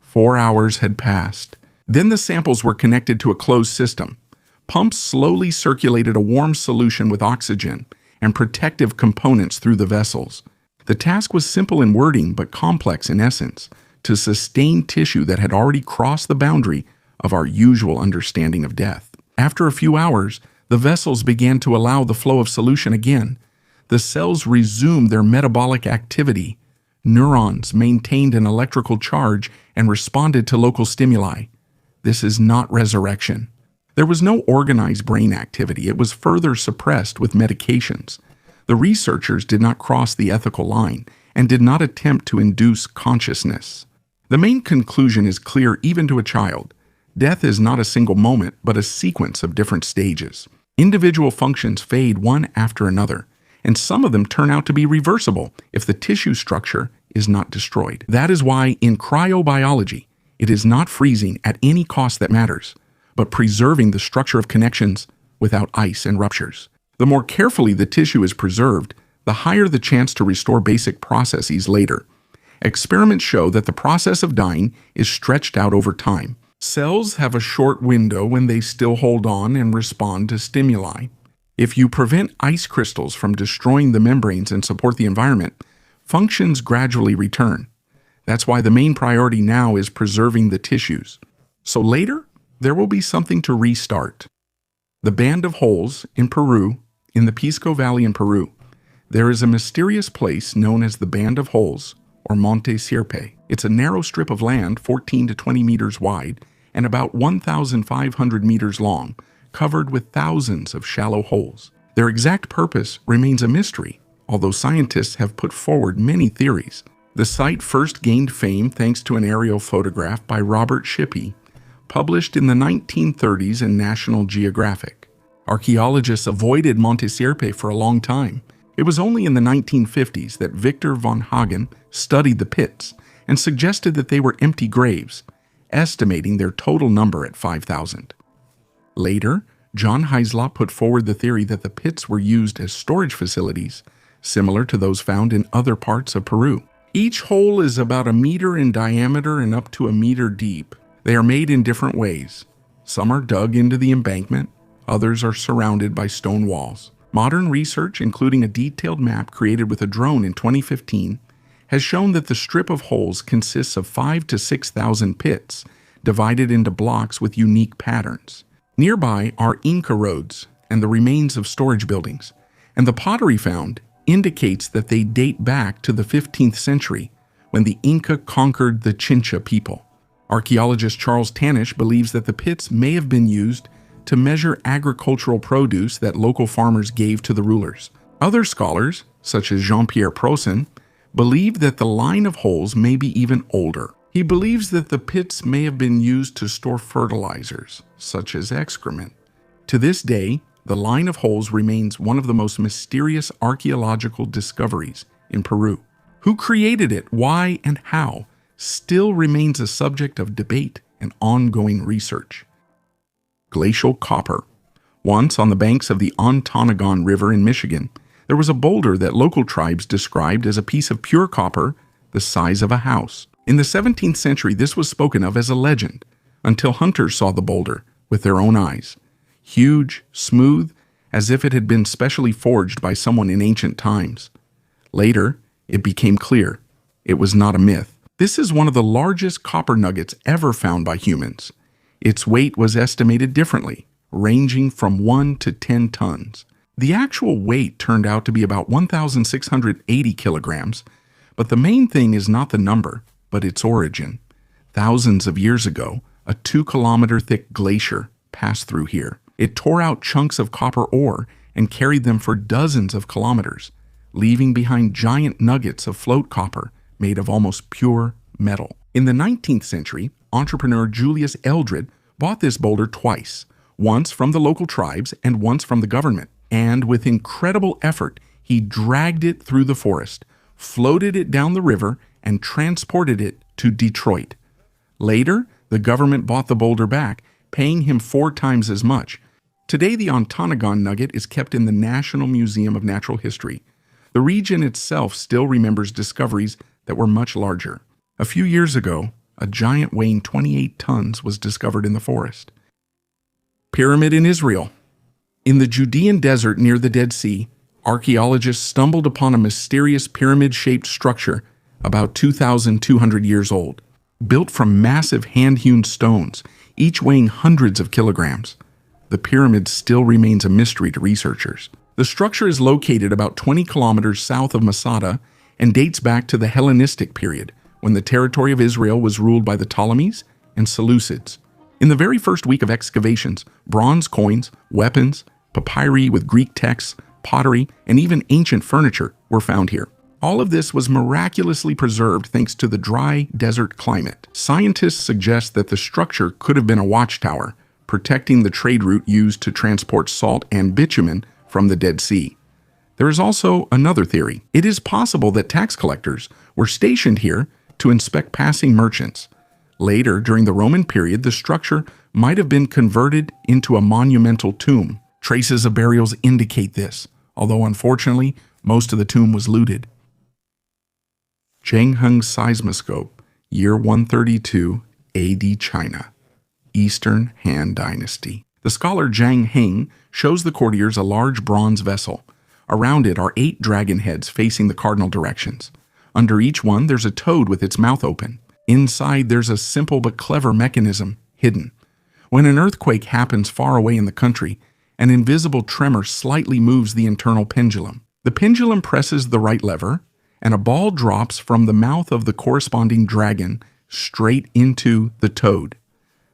4 hours had passed. Then the samples were connected to a closed system. Pumps slowly circulated a warm solution with oxygen and protective components through the vessels. The task was simple in wording but complex in essence, to sustain tissue that had already crossed the boundary of our usual understanding of death. After a few hours, the vessels began to allow the flow of solution again. The cells resumed their metabolic activity. Neurons maintained an electrical charge and responded to local stimuli. This is not resurrection. There was no organized brain activity. It was further suppressed with medications. The researchers did not cross the ethical line and did not attempt to induce consciousness. The main conclusion is clear even to a child. Death is not a single moment, but a sequence of different stages. Individual functions fade one after another, and some of them turn out to be reversible if the tissue structure is not destroyed. That is why in cryobiology, it is not freezing at any cost that matters, but preserving the structure of connections without ice and ruptures. The more carefully the tissue is preserved, the higher the chance to restore basic processes later. Experiments show that the process of dying is stretched out over time. Cells have a short window when they still hold on and respond to stimuli. If you prevent ice crystals from destroying the membranes and support the environment, functions gradually return. That's why the main priority now is preserving the tissues. So later, there will be something to restart. The Band of Holes in Peru, in the Pisco Valley in Peru, there is a mysterious place known as the Band of Holes, or Monte Sierpe. It's a narrow strip of land 14 to 20 meters wide and about 1,500 meters long, covered with thousands of shallow holes. Their exact purpose remains a mystery, although scientists have put forward many theories. The site first gained fame thanks to an aerial photograph by Robert Shippey, published in the 1930s in National Geographic. Archaeologists avoided Monte Sierpe for a long time. It was only in the 1950s that Victor von Hagen studied the pits and suggested that they were empty graves, estimating their total number at 5,000. Later, John Heislop put forward the theory that the pits were used as storage facilities, similar to those found in other parts of Peru. Each hole is about a meter in diameter and up to a meter deep. They are made in different ways. Some are dug into the embankment, others are surrounded by stone walls. Modern research, including a detailed map created with a drone in 2015, has shown that the strip of holes consists of 5,000 to 6,000 pits, divided into blocks with unique patterns. Nearby are Inca roads and the remains of storage buildings, and the pottery found indicates that they date back to the 15th century, when the Inca conquered the Chincha people. Archaeologist Charles Tanish believes that the pits may have been used to measure agricultural produce that local farmers gave to the rulers. Other scholars, such as Jean-Pierre Prosen, believe that the line of holes may be even older. He believes that the pits may have been used to store fertilizers, such as excrement. To this day, the line of holes remains one of the most mysterious archaeological discoveries in Peru. Who created it, why, and how still remains a subject of debate and ongoing research. Glacial copper. Once on the banks of the Ontonagon River in Michigan, there was a boulder that local tribes described as a piece of pure copper the size of a house. In the 17th century, this was spoken of as a legend, until hunters saw the boulder with their own eyes. Huge, smooth, as if it had been specially forged by someone in ancient times. Later, it became clear it was not a myth. This is one of the largest copper nuggets ever found by humans. Its weight was estimated differently, ranging from 1 to 10 tons. The actual weight turned out to be about 1,680 kilograms, but the main thing is not the number, but its origin. Thousands of years ago, a 2-kilometer thick glacier passed through here. It tore out chunks of copper ore and carried them for dozens of kilometers, leaving behind giant nuggets of float copper made of almost pure metal. In the 19th century, entrepreneur Julius Eldred bought this boulder twice, once from the local tribes and once from the government. And with incredible effort, he dragged it through the forest, floated it down the river, and transported it to Detroit. Later, the government bought the boulder back, paying him 4 times as much. Today, the Ontonagon nugget is kept in the National Museum of Natural History. The region itself still remembers discoveries that were much larger. A few years ago, a giant weighing 28 tons was discovered in the forest. Pyramid in Israel. In the Judean desert near the Dead Sea, archaeologists stumbled upon a mysterious pyramid-shaped structure about 2,200 years old, built from massive hand-hewn stones, each weighing hundreds of kilograms. The pyramid still remains a mystery to researchers. The structure is located about 20 kilometers south of Masada and dates back to the Hellenistic period, when the territory of Israel was ruled by the Ptolemies and Seleucids. In the very first week of excavations, bronze coins, weapons, papyri with Greek texts, pottery, and even ancient furniture were found here. All of this was miraculously preserved thanks to the dry desert climate. Scientists suggest that the structure could have been a watchtower, protecting the trade route used to transport salt and bitumen from the Dead Sea. There is also another theory. It is possible that tax collectors were stationed here to inspect passing merchants. Later, during the Roman period, the structure might have been converted into a monumental tomb. Traces of burials indicate this, although unfortunately, most of the tomb was looted. Zhengheng Seismoscope, year 132 AD China, Eastern Han Dynasty. The scholar Zhang Heng shows the courtiers a large bronze vessel. Around it are 8 dragon heads facing the cardinal directions. Under each one, there's a toad with its mouth open. Inside, there's a simple but clever mechanism hidden. When an earthquake happens far away in the country, an invisible tremor slightly moves the internal pendulum. The pendulum presses the right lever, and a ball drops from the mouth of the corresponding dragon straight into the toad.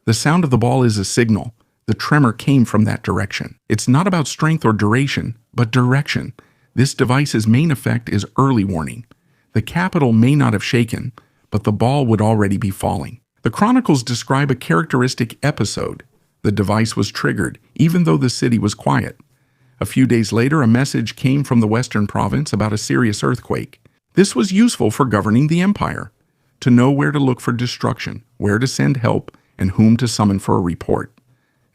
The sound of the ball is a signal. The tremor came from that direction. It's not about strength or duration, but direction. This device's main effect is early warning. The capital may not have shaken, but the ball would already be falling. The chronicles describe a characteristic episode. The device was triggered, even though the city was quiet. A few days later, a message came from the western province about a serious earthquake. This was useful for governing the empire, to know where to look for destruction, where to send help, and whom to summon for a report.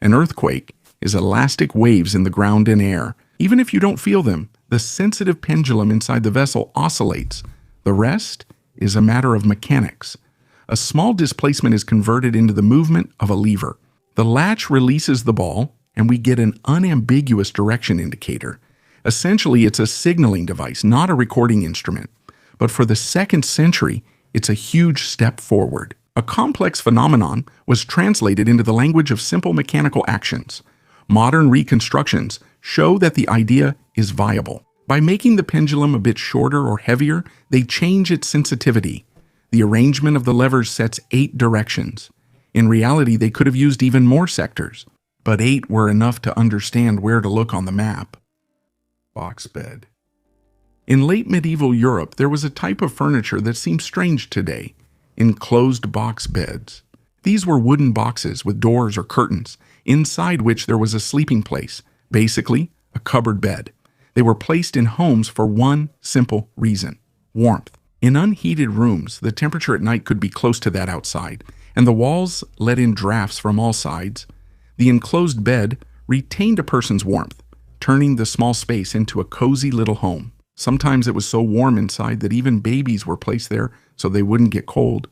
An earthquake is elastic waves in the ground and air. Even if you don't feel them, the sensitive pendulum inside the vessel oscillates. The rest is a matter of mechanics. A small displacement is converted into the movement of a lever. The latch releases the ball, and we get an unambiguous direction indicator. Essentially, it's a signaling device, not a recording instrument. But for the 2nd century, it's a huge step forward. A complex phenomenon was translated into the language of simple mechanical actions. Modern reconstructions show that the idea is viable. By making the pendulum a bit shorter or heavier, they change its sensitivity. The arrangement of the levers sets 8 directions. In reality, they could have used even more sectors, but 8 were enough to understand where to look on the map. Box bed. In late medieval Europe, there was a type of furniture that seems strange today: enclosed box beds. These were wooden boxes with doors or curtains, inside which there was a sleeping place, basically a cupboard bed. They were placed in homes for one simple reason: warmth. In unheated rooms, the temperature at night could be close to that outside, and the walls let in drafts from all sides. The enclosed bed retained a person's warmth, turning the small space into a cozy little home. Sometimes it was so warm inside that even babies were placed there so they wouldn't get cold.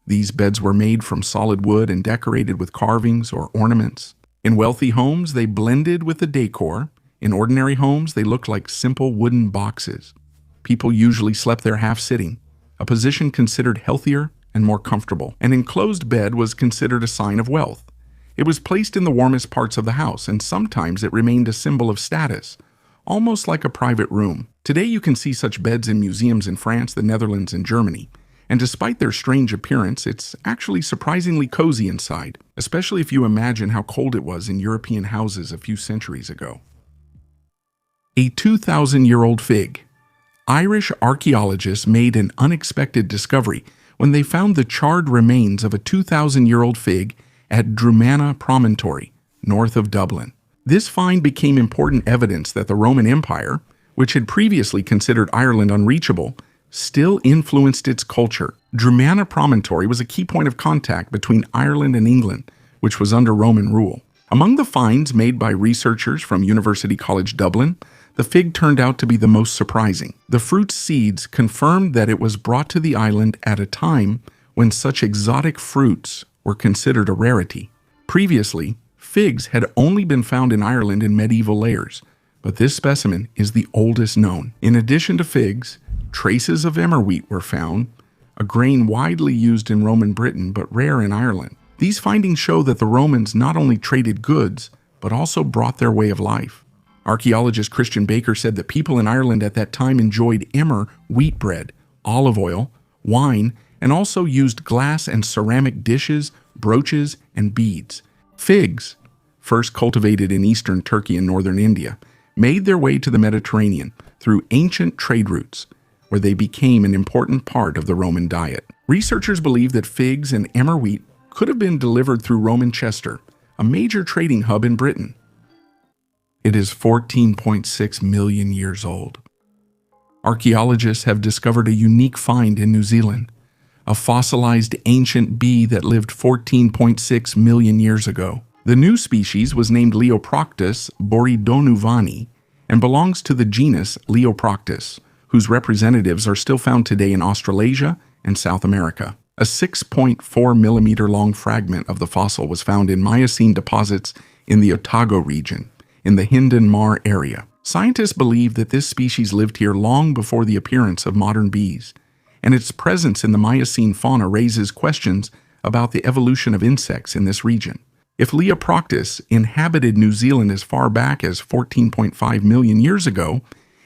These beds were made from solid wood and decorated with carvings or ornaments. In wealthy homes, they blended with the decor. In ordinary homes, they looked like simple wooden boxes. People usually slept there half-sitting, a position considered healthier and more comfortable. An enclosed bed was considered a sign of wealth. It was placed in the warmest parts of the house, and sometimes it remained a symbol of status, almost like a private room. Today you can see such beds in museums in France, the Netherlands, and Germany. And despite their strange appearance, it's actually surprisingly cozy inside, especially if you imagine how cold it was in European houses a few centuries ago. A 2,000-year-old fig. Irish archaeologists made an unexpected discovery when they found the charred remains of a 2,000-year-old fig at Drumana Promontory, north of Dublin. This find became important evidence that the Roman Empire, which had previously considered Ireland unreachable, still influenced its culture. Drumana Promontory was a key point of contact between Ireland and England, which was under Roman rule. Among the finds made by researchers from University College Dublin, the fig turned out to be the most surprising. The fruit's seeds confirmed that it was brought to the island at a time when such exotic fruits were considered a rarity. Previously, Figs had only been found in Ireland in medieval layers, but this specimen is the oldest known. In addition to figs, traces of emmer wheat were found, a grain widely used in Roman Britain but rare in Ireland. These findings show that the Romans not only traded goods, but also brought their way of life. Archaeologist Christian Baker said that people in Ireland at that time enjoyed emmer wheat bread, olive oil, wine, and also used glass and ceramic dishes, brooches, and beads. Figs, first cultivated in eastern Turkey and northern India, made their way to the Mediterranean through ancient trade routes, where they became an important part of the Roman diet. Researchers believe that figs and emmer wheat could have been delivered through Roman Chester, a major trading hub in Britain. It is 14.6 million years old. Archaeologists have discovered a unique find in New Zealand, a fossilized ancient bee that lived 14.6 million years ago. The new species was named Leoproctus boridonuvani and belongs to the genus Leoproctus, whose representatives are still found today in Australasia and South America. A 6.4 millimeter long fragment of the fossil was found in Miocene deposits in the Otago region, in the Hindon Mar area. Scientists believe that this species lived here long before the appearance of modern bees, and its presence in the Miocene fauna raises questions about the evolution of insects in this region. If Leoproctus inhabited New Zealand as far back as 14.5 million years ago,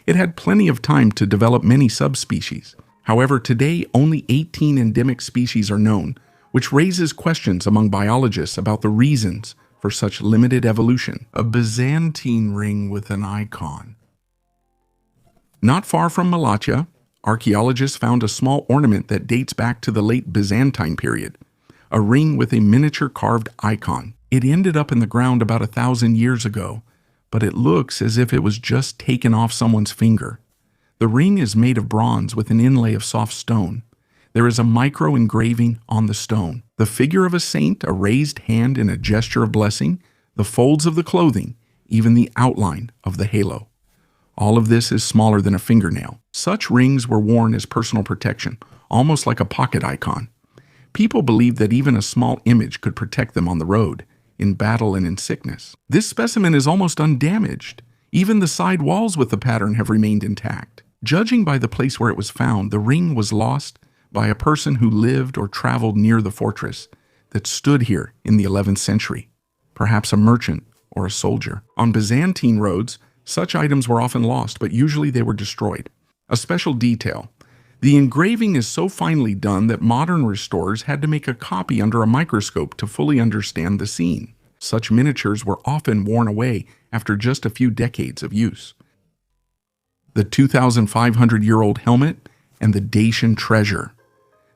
it had plenty of time to develop many subspecies. However, today only 18 endemic species are known, which raises questions among biologists about the reasons for such limited evolution. A Byzantine ring with an icon. Not far from Malatya, archaeologists found a small ornament that dates back to the late Byzantine period, a ring with a miniature carved icon. It ended up in the ground about 1,000 years ago, but it looks as if it was just taken off someone's finger. The ring is made of bronze with an inlay of soft stone. There is a micro-engraving on the stone, the figure of a saint, a raised hand in a gesture of blessing, the folds of the clothing, even the outline of the halo. All of this is smaller than a fingernail. Such rings were worn as personal protection, almost like a pocket icon. People believed that even a small image could protect them on the road, in battle and in sickness. This specimen is almost undamaged. Even the side walls with the pattern have remained intact. Judging by the place where it was found, the ring was lost by a person who lived or traveled near the fortress that stood here in the 11th century, perhaps a merchant or a soldier. On Byzantine roads, such items were often lost, but usually they were destroyed. A special detail: the engraving is so finely done that modern restorers had to make a copy under a microscope to fully understand the scene. Such miniatures were often worn away after just a few decades of use. The 2,500-year-old helmet and the Dacian treasure.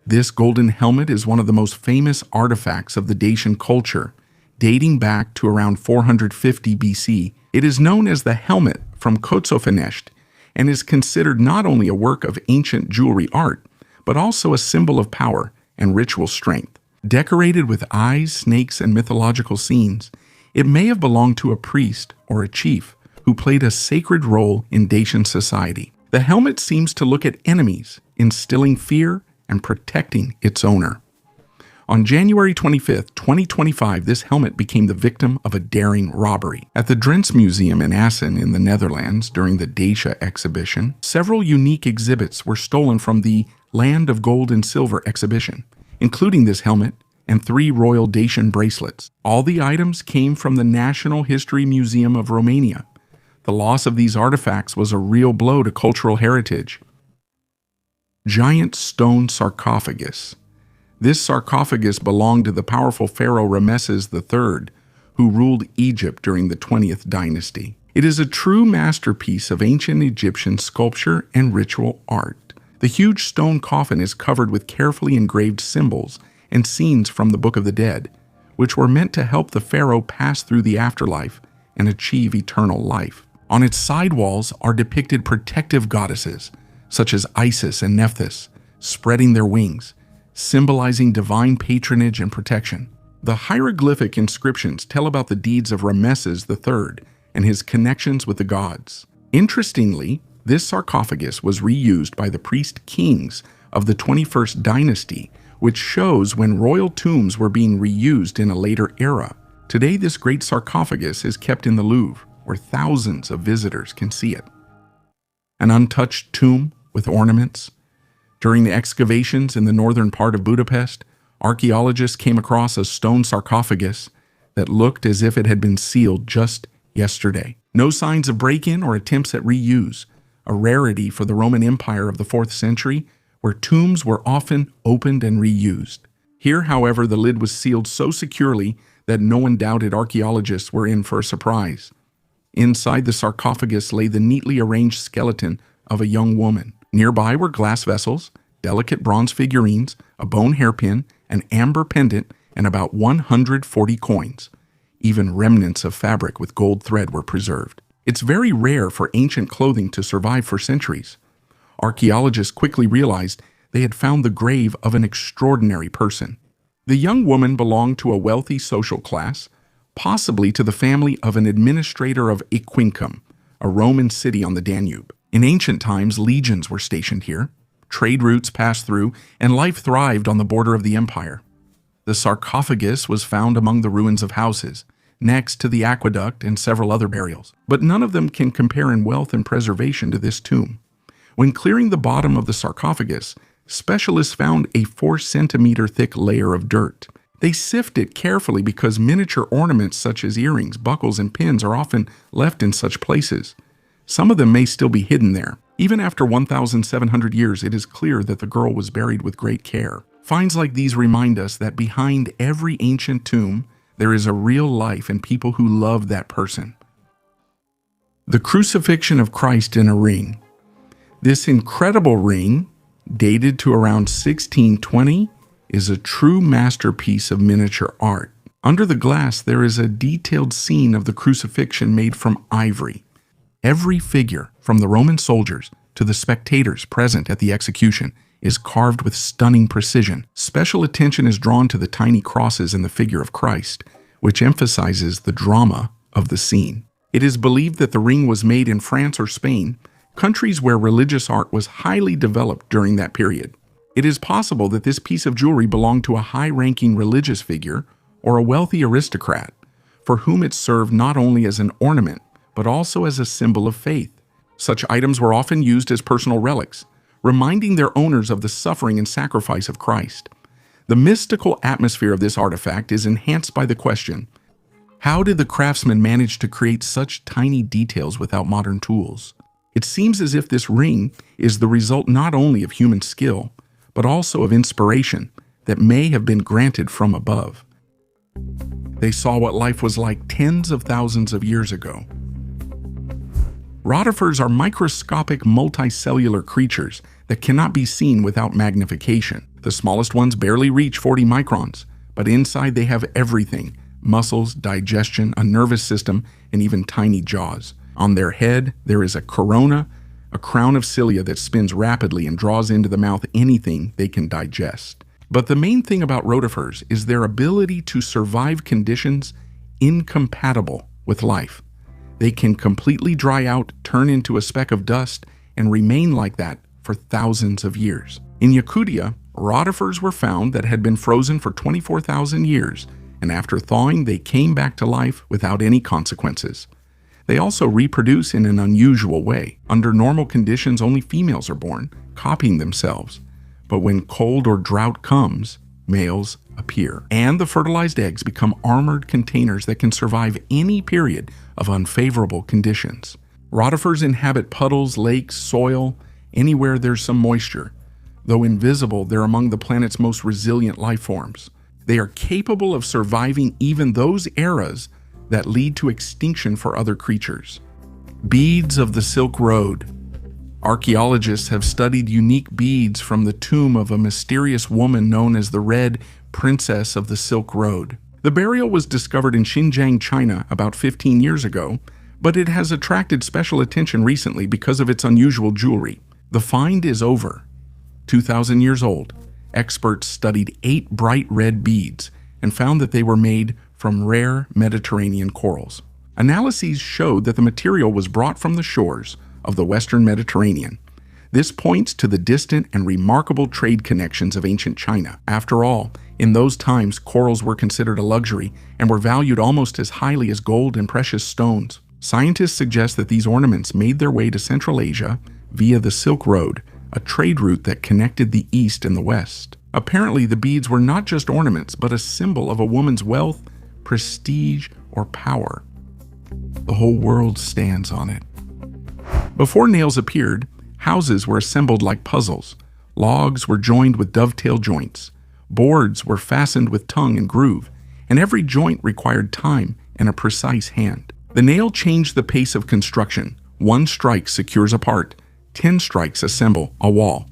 This golden helmet is one of the most famous artifacts of the Dacian culture, dating back to around 450 BC. It is known as the helmet from Kotsofanest and is considered not only a work of ancient jewelry art, but also a symbol of power and ritual strength. Decorated with eyes, snakes, and mythological scenes, it may have belonged to a priest or a chief who played a sacred role in Dacian society. The helmet seems to look at enemies, instilling fear and protecting its owner. On January 25, 2025, this helmet became the victim of a daring robbery. At the Drents Museum in Assen in the Netherlands during the Dacia exhibition, several unique exhibits were stolen from the Land of Gold and Silver exhibition, including this helmet and 3 royal Dacian bracelets. All the items came from the National History Museum of Romania. The loss of these artifacts was a real blow to cultural heritage. Giant stone sarcophagus. This sarcophagus belonged to the powerful pharaoh Ramesses III, who ruled Egypt during the 20th dynasty. It is a true masterpiece of ancient Egyptian sculpture and ritual art. The huge stone coffin is covered with carefully engraved symbols and scenes from the Book of the Dead, which were meant to help the pharaoh pass through the afterlife and achieve eternal life. On its side walls are depicted protective goddesses, such as Isis and Nephthys, spreading their wings, symbolizing divine patronage and protection. The hieroglyphic inscriptions tell about the deeds of Ramesses III and his connections with the gods. Interestingly, this sarcophagus was reused by the priest kings of the 21st dynasty, which shows when royal tombs were being reused in a later era. Today, this great sarcophagus is kept in the Louvre, where thousands of visitors can see it. An untouched tomb with ornaments. During the excavations in the northern part of Budapest, archaeologists came across a stone sarcophagus that looked as if it had been sealed just yesterday. No signs of break-in or attempts at reuse, a rarity for the Roman Empire of the 4th century, where tombs were often opened and reused. Here, however, the lid was sealed so securely that no one doubted archaeologists were in for a surprise. Inside the sarcophagus lay the neatly arranged skeleton of a young woman. Nearby were glass vessels, delicate bronze figurines, a bone hairpin, an amber pendant, and about 140 coins. Even remnants of fabric with gold thread were preserved. It's very rare for ancient clothing to survive for centuries. Archaeologists quickly realized they had found the grave of an extraordinary person. The young woman belonged to a wealthy social class, possibly to the family of an administrator of Aquincum, a Roman city on the Danube. In ancient times, legions were stationed here. Trade routes passed through, and life thrived on the border of the empire. The sarcophagus was found among the ruins of houses, next to the aqueduct and several other burials. But none of them can compare in wealth and preservation to this tomb. When clearing the bottom of the sarcophagus, specialists found a 4-centimeter thick layer of dirt. They sift it carefully because miniature ornaments such as earrings, buckles, and pins are often left in such places. Some of them may still be hidden there. Even after 1,700 years, it is clear that the girl was buried with great care. Finds like these remind us that behind every ancient tomb, there is a real life and people who love that person. The crucifixion of Christ in a ring. This incredible ring, dated to around 1620, is a true masterpiece of miniature art. Under the glass, there is a detailed scene of the crucifixion made from ivory. Every figure, from the Roman soldiers to the spectators present at the execution, is carved with stunning precision. Special attention is drawn to the tiny crosses in the figure of Christ, which emphasizes the drama of the scene. It is believed that the ring was made in France or Spain, countries where religious art was highly developed during that period. It is possible that this piece of jewelry belonged to a high-ranking religious figure or a wealthy aristocrat, for whom it served not only as an ornament, but also as a symbol of faith. Such items were often used as personal relics, reminding their owners of the suffering and sacrifice of Christ. The mystical atmosphere of this artifact is enhanced by the question, how did the craftsman manage to create such tiny details without modern tools? It seems as if this ring is the result not only of human skill, but also of inspiration that may have been granted from above. They saw what life was like tens of thousands of years ago. Rotifers are microscopic multicellular creatures that cannot be seen without magnification. The smallest ones barely reach 40 microns, but inside they have everything: muscles, digestion, a nervous system, and even tiny jaws. On their head, there is a corona, a crown of cilia that spins rapidly and draws into the mouth anything they can digest. But the main thing about rotifers is their ability to survive conditions incompatible with life. They can completely dry out, turn into a speck of dust, and remain like that for thousands of years. In Yakutia, rotifers were found that had been frozen for 24,000 years, and after thawing, they came back to life without any consequences. They also reproduce in an unusual way. Under normal conditions, only females are born, copying themselves. But when cold or drought comes, males appear, and the fertilized eggs become armored containers that can survive any period of unfavorable conditions. Rotifers inhabit puddles, lakes, soil, anywhere there's some moisture. Though invisible, they're among the planet's most resilient life forms. They are capable of surviving even those eras that lead to extinction for other creatures. Beads of the Silk Road. Archaeologists have studied unique beads from the tomb of a mysterious woman known as the Red Princess of the Silk Road. The burial was discovered in Xinjiang, China about 15 years ago, but it has attracted special attention recently because of its unusual jewelry. The find is over 2,000 years old. Experts studied 8 bright red beads and found that they were made from rare Mediterranean corals. Analyses showed that the material was brought from the shores of the Western Mediterranean. This points to the distant and remarkable trade connections of ancient China. After all, in those times, corals were considered a luxury and were valued almost as highly as gold and precious stones. Scientists suggest that these ornaments made their way to Central Asia via the Silk Road, a trade route that connected the East and the West. Apparently, the beads were not just ornaments, but a symbol of a woman's wealth, prestige, or power. The whole world stands on it. Before nails appeared, houses were assembled like puzzles. Logs were joined with dovetail joints. Boards were fastened with tongue and groove, and every joint required time and a precise hand. The nail changed the pace of construction. 1 strike secures a part. 10 strikes assemble a wall.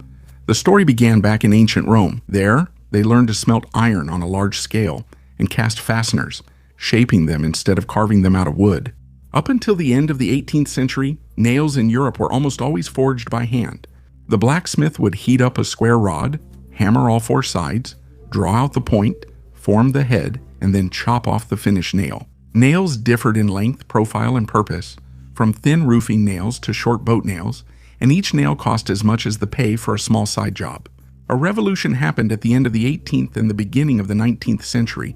The story began back in ancient Rome. There, they learned to smelt iron on a large scale and cast fasteners, shaping them instead of carving them out of wood. Up until the end of the 18th century, nails in Europe were almost always forged by hand. The blacksmith would heat up a square rod, hammer all 4 sides, draw out the point, form the head, and then chop off the finished nail. Nails differed in length, profile, and purpose, from thin roofing nails to short boat nails, and each nail cost as much as the pay for a small side job. A revolution happened at the end of the 18th and the beginning of the 19th century.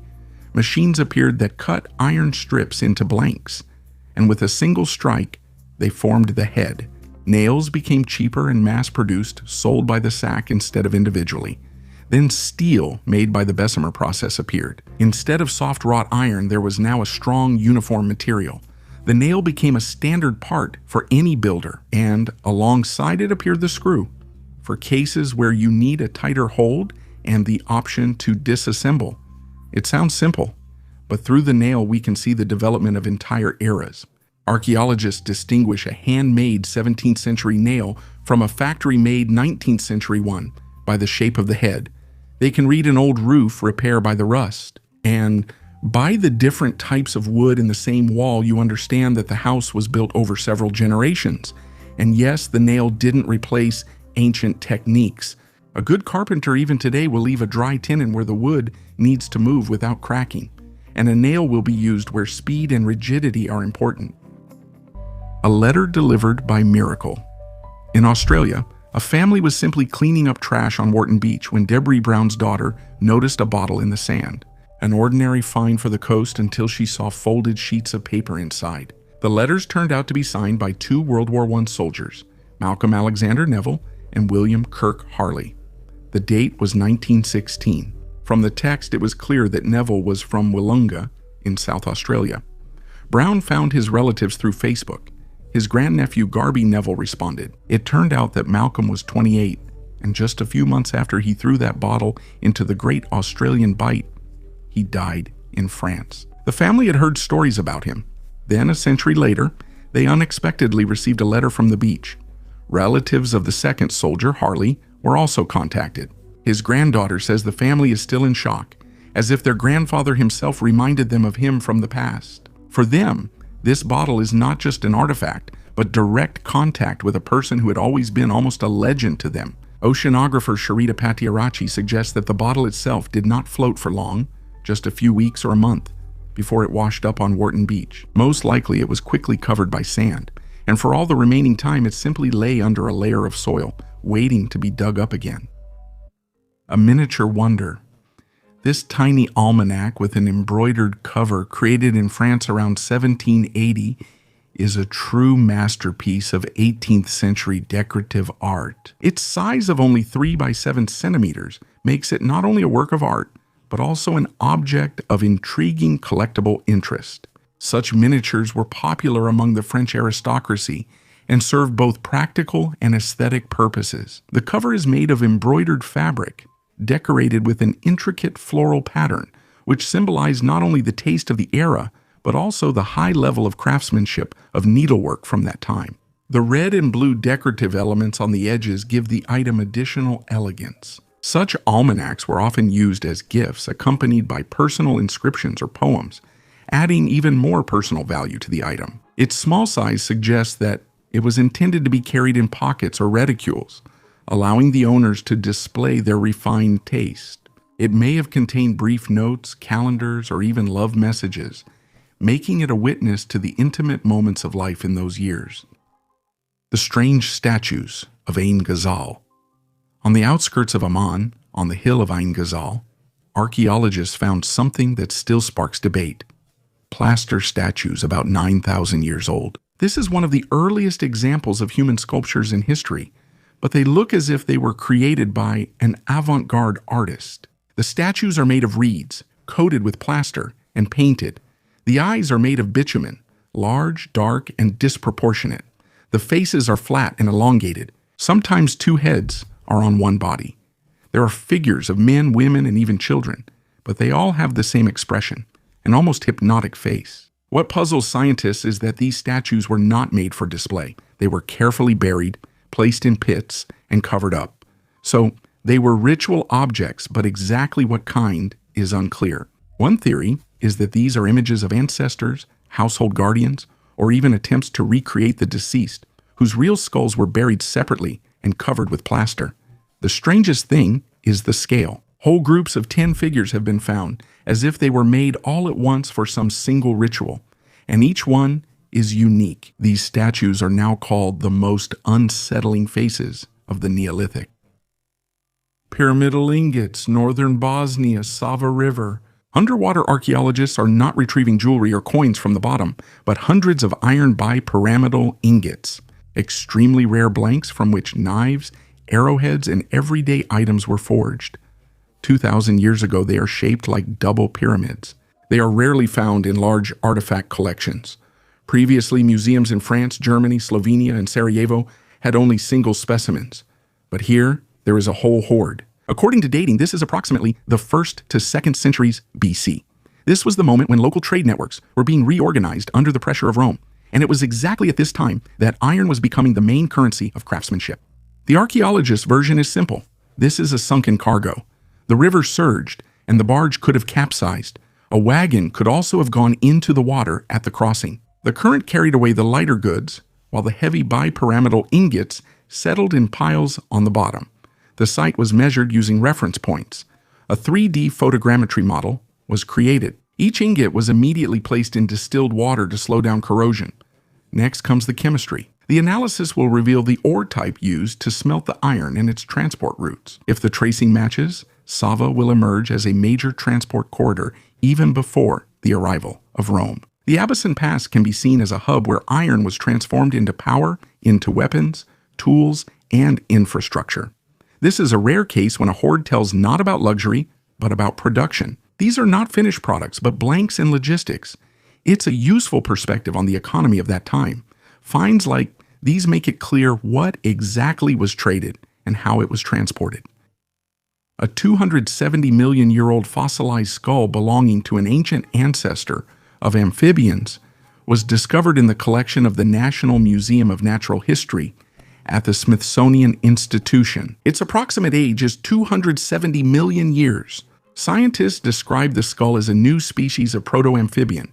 Machines appeared that cut iron strips into blanks, and with a single strike, they formed the head. Nails became cheaper and mass-produced, sold by the sack instead of individually. Then steel, made by the Bessemer process, appeared. Instead of soft wrought iron, there was now a strong, uniform material. The nail became a standard part for any builder, and alongside it appeared the screw, for cases where you need a tighter hold and the option to disassemble. It sounds simple, but through the nail we can see the development of entire eras. Archaeologists distinguish a handmade 17th century nail from a factory-made 19th century one by the shape of the head. They can read an old roof repair by the rust, and by the different types of wood in the same wall, you understand that the house was built over several generations. And yes, the nail didn't replace ancient techniques. A good carpenter even today will leave a dry tenon where the wood needs to move without cracking, and a nail will be used where speed and rigidity are important. A letter delivered by miracle. In Australia, a family was simply cleaning up trash on Wharton Beach when Debris Brown's daughter noticed a bottle in the sand. An ordinary find for the coast until she saw folded sheets of paper inside. The letters turned out to be signed by 2 World War I soldiers, Malcolm Alexander Neville and William Kirk Harley. The date was 1916. From the text, it was clear that Neville was from Wollonga in South Australia. Brown found his relatives through Facebook. His grandnephew Garby Neville responded. It turned out that Malcolm was 28, and just a few months after he threw that bottle into the Great Australian Bight, he died in France. The family had heard stories about him. Then, a century later, they unexpectedly received a letter from the beach. Relatives of the second soldier, Harley, were also contacted. His granddaughter says the family is still in shock, as if their grandfather himself reminded them of him from the past. For them, this bottle is not just an artifact, but direct contact with a person who had always been almost a legend to them. Oceanographer Sharita Patiarachi suggests that the bottle itself did not float for long, just a few weeks or a month, before it washed up on Wharton Beach. Most likely it was quickly covered by sand, and for all the remaining time it simply lay under a layer of soil, waiting to be dug up again. A miniature wonder. This tiny almanac with an embroidered cover created in France around 1780 is a true masterpiece of 18th century decorative art. Its size of only 3 by 7 centimeters makes it not only a work of art, but also an object of intriguing collectible interest. Such miniatures were popular among the French aristocracy and served both practical and aesthetic purposes. The cover is made of embroidered fabric, decorated with an intricate floral pattern, which symbolized not only the taste of the era, but also the high level of craftsmanship of needlework from that time. The red and blue decorative elements on the edges give the item additional elegance. Such almanacs were often used as gifts, accompanied by personal inscriptions or poems, adding even more personal value to the item. Its small size suggests that it was intended to be carried in pockets or reticules, allowing the owners to display their refined taste. It may have contained brief notes, calendars, or even love messages, making it a witness to the intimate moments of life in those years. The strange statues of Ain Ghazal. On the outskirts of Amman, on the hill of Ain Ghazal, archaeologists found something that still sparks debate. Plaster statues about 9,000 years old. This is one of the earliest examples of human sculptures in history, but they look as if they were created by an avant-garde artist. The statues are made of reeds, coated with plaster, and painted. The eyes are made of bitumen, large, dark, and disproportionate. The faces are flat and elongated. Sometimes two heads are on one body. There are figures of men, women, and even children, but they all have the same expression, an almost hypnotic face. What puzzles scientists is that these statues were not made for display. They were carefully buried, placed in pits, and covered up. So they were ritual objects, but exactly what kind is unclear. One theory is that these are images of ancestors, household guardians, or even attempts to recreate the deceased, whose real skulls were buried separately and covered with plaster. The strangest thing is the scale. Whole groups of 10 figures have been found, as if they were made all at once for some single ritual, and each one is unique. These statues are now called the most unsettling faces of the Neolithic. Pyramidal ingots, northern Bosnia, Sava River. Underwater archaeologists are not retrieving jewelry or coins from the bottom, but hundreds of iron bipyramidal ingots, extremely rare blanks from which knives, arrowheads, and everyday items were forged. 2,000 years ago, they are shaped like double pyramids. They are rarely found in large artifact collections. Previously, museums in France, Germany, Slovenia, and Sarajevo had only single specimens. But here, there is a whole hoard. According to dating, this is approximately the 1st to 2nd centuries BC. This was the moment when local trade networks were being reorganized under the pressure of Rome, and it was exactly at this time that iron was becoming the main currency of craftsmanship. The archaeologist's version is simple. This is a sunken cargo. The river surged, and the barge could have capsized. A wagon could also have gone into the water at the crossing. The current carried away the lighter goods, while the heavy bipyramidal ingots settled in piles on the bottom. The site was measured using reference points. A 3D photogrammetry model was created. Each ingot was immediately placed in distilled water to slow down corrosion. Next comes the chemistry. The analysis will reveal the ore type used to smelt the iron and its transport routes. If the tracing matches, Sava will emerge as a major transport corridor even before the arrival of Rome. The Abyssinian Pass can be seen as a hub where iron was transformed into power, into weapons, tools, and infrastructure. This is a rare case when a hoard tells not about luxury, but about production. These are not finished products, but blanks in logistics. It's a useful perspective on the economy of that time. Finds like these make it clear what exactly was traded and how it was transported. A 270 million year old fossilized skull belonging to an ancient ancestor of amphibians was discovered in the collection of the National Museum of Natural History at the Smithsonian Institution. Its approximate age is 270 million years. Scientists describe the skull as a new species of proto-amphibian,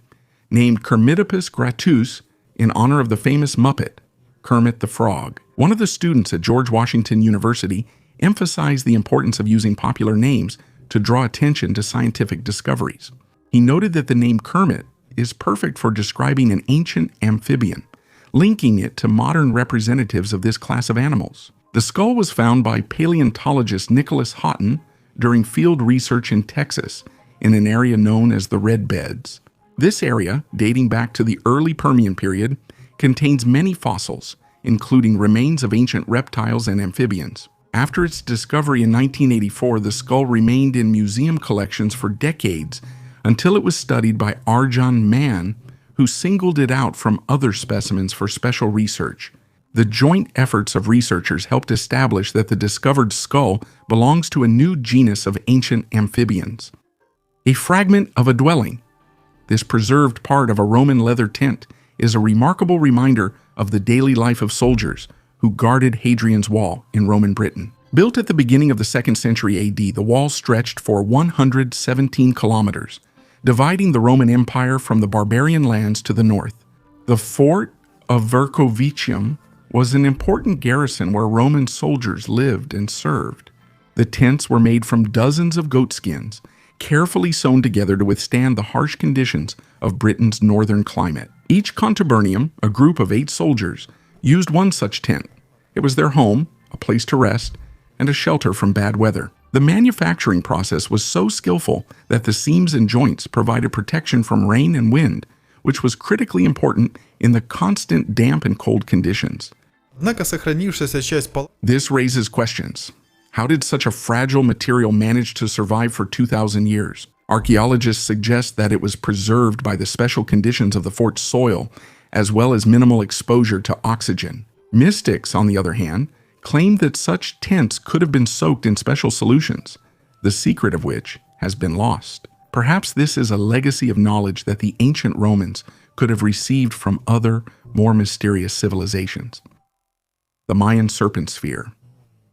named Kermitopus gratus in honor of the famous Muppet, Kermit the Frog. One of the students at George Washington University emphasized the importance of using popular names to draw attention to scientific discoveries. He noted that the name Kermit is perfect for describing an ancient amphibian, linking it to modern representatives of this class of animals. The skull was found by paleontologist Nicholas Houghton during field research in Texas in an area known as the Red Beds. This area, dating back to the early Permian period, contains many fossils, including remains of ancient reptiles and amphibians. After its discovery in 1984, the skull remained in museum collections for decades until it was studied by Arjan Mann, who singled it out from other specimens for special research. The joint efforts of researchers helped establish that the discovered skull belongs to a new genus of ancient amphibians. A fragment of a dwelling. This preserved part of a Roman leather tent is a remarkable reminder of the daily life of soldiers who guarded Hadrian's Wall in Roman Britain. Built at the beginning of the 2nd century AD, the wall stretched for 117 kilometers, dividing the Roman Empire from the barbarian lands to the north. The fort of Vercovicium was an important garrison where Roman soldiers lived and served. The tents were made from dozens of goat skins, carefully sewn together to withstand the harsh conditions of Britain's northern climate. Each contubernium, a group of 8 soldiers, used one such tent. It was their home, a place to rest, and a shelter from bad weather. The manufacturing process was so skillful that the seams and joints provided protection from rain and wind, which was critically important in the constant damp and cold conditions. Однако сохранившаяся часть This raises questions. How did such a fragile material manage to survive for 2,000 years? Archaeologists suggest that it was preserved by the special conditions of the fort's soil, as well as minimal exposure to oxygen. Mystics, on the other hand, claim that such tents could have been soaked in special solutions, the secret of which has been lost. Perhaps this is a legacy of knowledge that the ancient Romans could have received from other, more mysterious civilizations. The Mayan serpent sphere.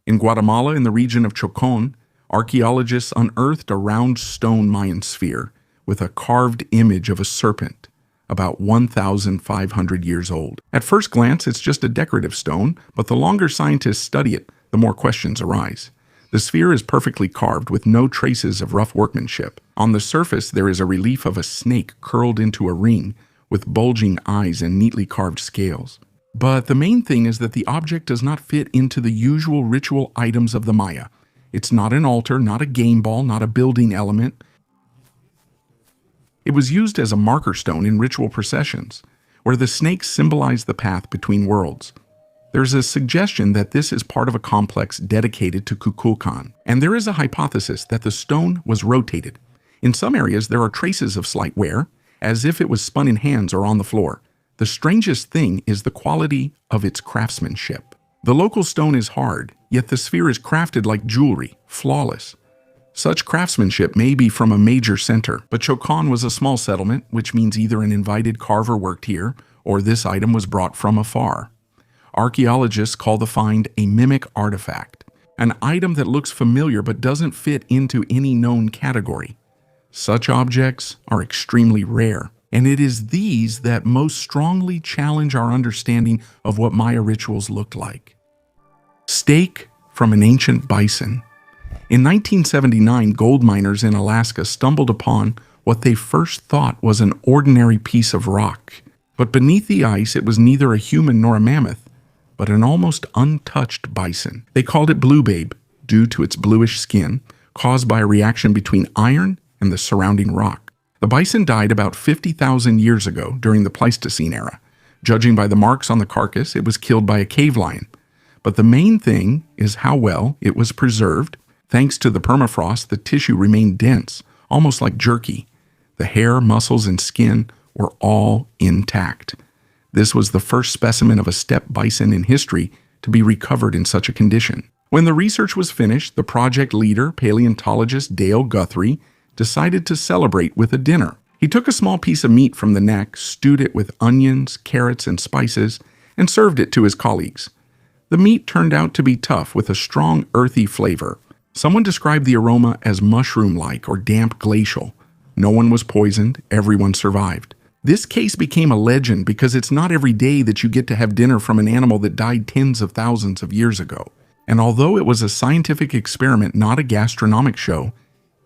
In Guatemala, in the region of Chocón, archaeologists unearthed a round stone Mayan sphere with a carved image of a serpent, about 1,500 years old. At first glance, it's just a decorative stone, but the longer scientists study it, the more questions arise. The sphere is perfectly carved with no traces of rough workmanship. On the surface, there is a relief of a snake curled into a ring with bulging eyes and neatly carved scales. But the main thing is that the object does not fit into the usual ritual items of the Maya. It's not an altar, not a game ball, not a building element. It was used as a marker stone in ritual processions, where the snakes symbolize the path between worlds. There's a suggestion that this is part of a complex dedicated to Kukulkan, and there is a hypothesis that the stone was rotated. In some areas, there are traces of slight wear, as if it was spun in hands or on the floor. The strangest thing is the quality of its craftsmanship. The local stone is hard, yet the sphere is crafted like jewelry, flawless. Such craftsmanship may be from a major center, but Chocón was a small settlement, which means either an invited carver worked here, or this item was brought from afar. Archaeologists call the find a mimic artifact, an item that looks familiar but doesn't fit into any known category. Such objects are extremely rare, and it is these that most strongly challenge our understanding of what Maya rituals looked like. Steak from an ancient bison. In 1979, gold miners in Alaska stumbled upon what they first thought was an ordinary piece of rock. But beneath the ice, it was neither a human nor a mammoth, but an almost untouched bison. They called it Blue Babe due to its bluish skin, caused by a reaction between iron and the surrounding rock. The bison died about 50,000 years ago during the Pleistocene era. Judging by the marks on the carcass, it was killed by a cave lion. But the main thing is how well it was preserved. Thanks to the permafrost, the tissue remained dense, almost like jerky. The hair, muscles, and skin were all intact. This was the first specimen of a steppe bison in history to be recovered in such a condition. When the research was finished, the project leader, paleontologist Dale Guthrie, decided to celebrate with a dinner. He took a small piece of meat from the neck, stewed it with onions, carrots, and spices, and served it to his colleagues. The meat turned out to be tough with a strong, earthy flavor. Someone described the aroma as mushroom-like or damp glacial. No one was poisoned, everyone survived. This case became a legend because it's not every day that you get to have dinner from an animal that died tens of thousands of years ago. And although it was a scientific experiment, not a gastronomic show,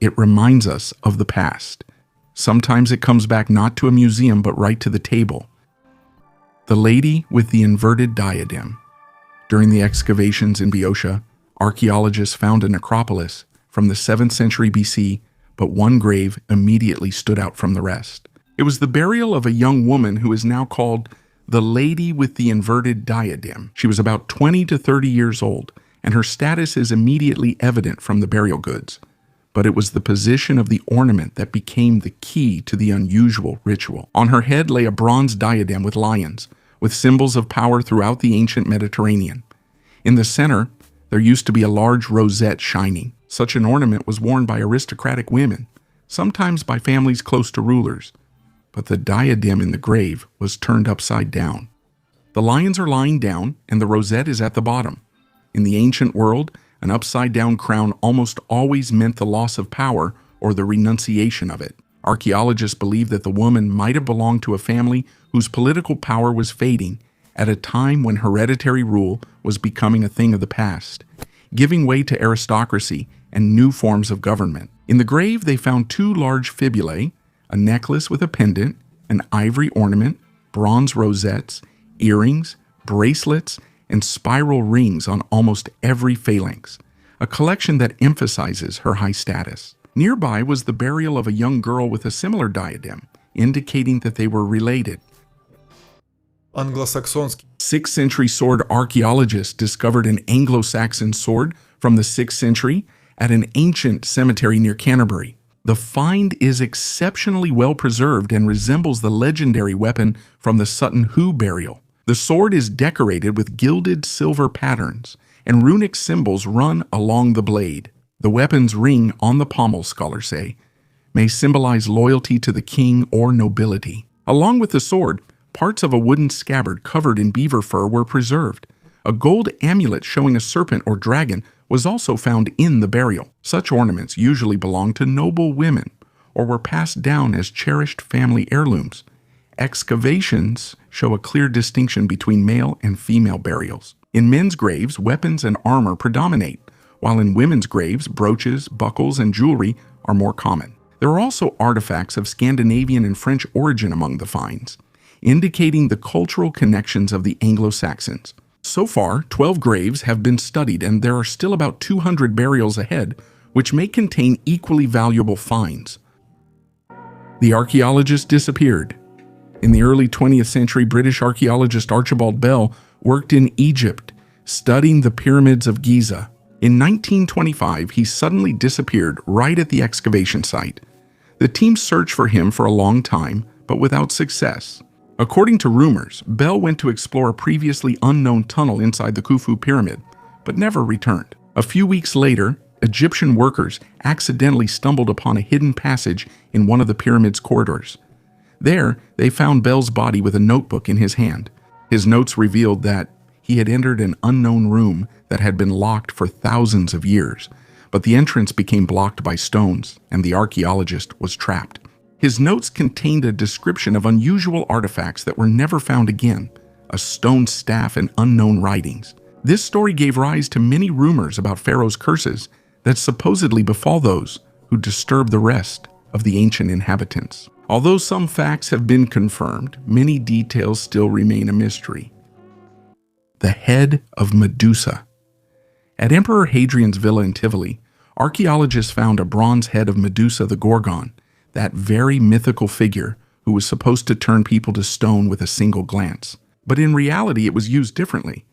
it reminds us of the past. Sometimes it comes back not to a museum, but right to the table. The lady with the inverted diadem. During the excavations in Boeotia, archaeologists found a necropolis from the 7th century BC, but one grave immediately stood out from the rest. It was the burial of a young woman who is now called the Lady with the Inverted Diadem. She was about 20 to 30 years old, and her status is immediately evident from the burial goods. But it was the position of the ornament that became the key to the unusual ritual. On her head lay a bronze diadem with lions, with symbols of power throughout the ancient Mediterranean. In the center, there used to be a large rosette shining. Such an ornament was worn by aristocratic women, sometimes by families close to rulers. But the diadem in the grave was turned upside down. The lions are lying down, and the rosette is at the bottom. In the ancient world, an upside-down crown almost always meant the loss of power or the renunciation of it. Archaeologists believe that the woman might have belonged to a family whose political power was fading at a time when hereditary rule was becoming a thing of the past, giving way to aristocracy and new forms of government. In the grave, they found 2 large fibulae, a necklace with a pendant, an ivory ornament, bronze rosettes, earrings, bracelets, and spiral rings on almost every phalanx, a collection that emphasizes her high status. Nearby was the burial of a young girl with a similar diadem, indicating that they were related. Англосаксонський 6th century sword archaeologists discovered an Anglo-Saxon sword from the 6th century at an ancient cemetery near Canterbury. The find is exceptionally well preserved and resembles the legendary weapon from the Sutton Hoo burial. The sword is decorated with gilded silver patterns, and runic symbols run along the blade. The weapon's ring on the pommel, scholars say, may symbolize loyalty to the king or nobility. Along with the sword, parts of a wooden scabbard covered in beaver fur were preserved. A gold amulet showing a serpent or dragon was also found in the burial. Such ornaments usually belonged to noble women or were passed down as cherished family heirlooms. Excavations show a clear distinction between male and female burials. In men's graves, weapons and armor predominate, while in women's graves, brooches, buckles, and jewelry are more common. There are also artifacts of Scandinavian and French origin among the finds, indicating the cultural connections of the Anglo-Saxons. So far, 12 graves have been studied, and there are still about 200 burials ahead, which may contain equally valuable finds. The archaeologist disappeared. In the early 20th century, British archaeologist Archibald Bell worked in Egypt, studying the pyramids of Giza. In 1925, he suddenly disappeared right at the excavation site. The team searched for him for a long time, but without success. According to rumors, Bell went to explore a previously unknown tunnel inside the Khufu pyramid, but never returned. A few weeks later, Egyptian workers accidentally stumbled upon a hidden passage in one of the pyramid's corridors. There, they found Bell's body with a notebook in his hand. His notes revealed that he had entered an unknown room that had been locked for thousands of years, but the entrance became blocked by stones, and the archaeologist was trapped. His notes contained a description of unusual artifacts that were never found again, a stone staff and unknown writings. This story gave rise to many rumors about Pharaoh's curses that supposedly befall those who disturb the rest of the ancient inhabitants. Although some facts have been confirmed, many details still remain a mystery. The head of Medusa. At Emperor Hadrian's villa in Tivoli, archaeologists found a bronze head of Medusa the Gorgon, that very mythical figure who was supposed to turn people to stone with a single glance. But in reality, it was used differently.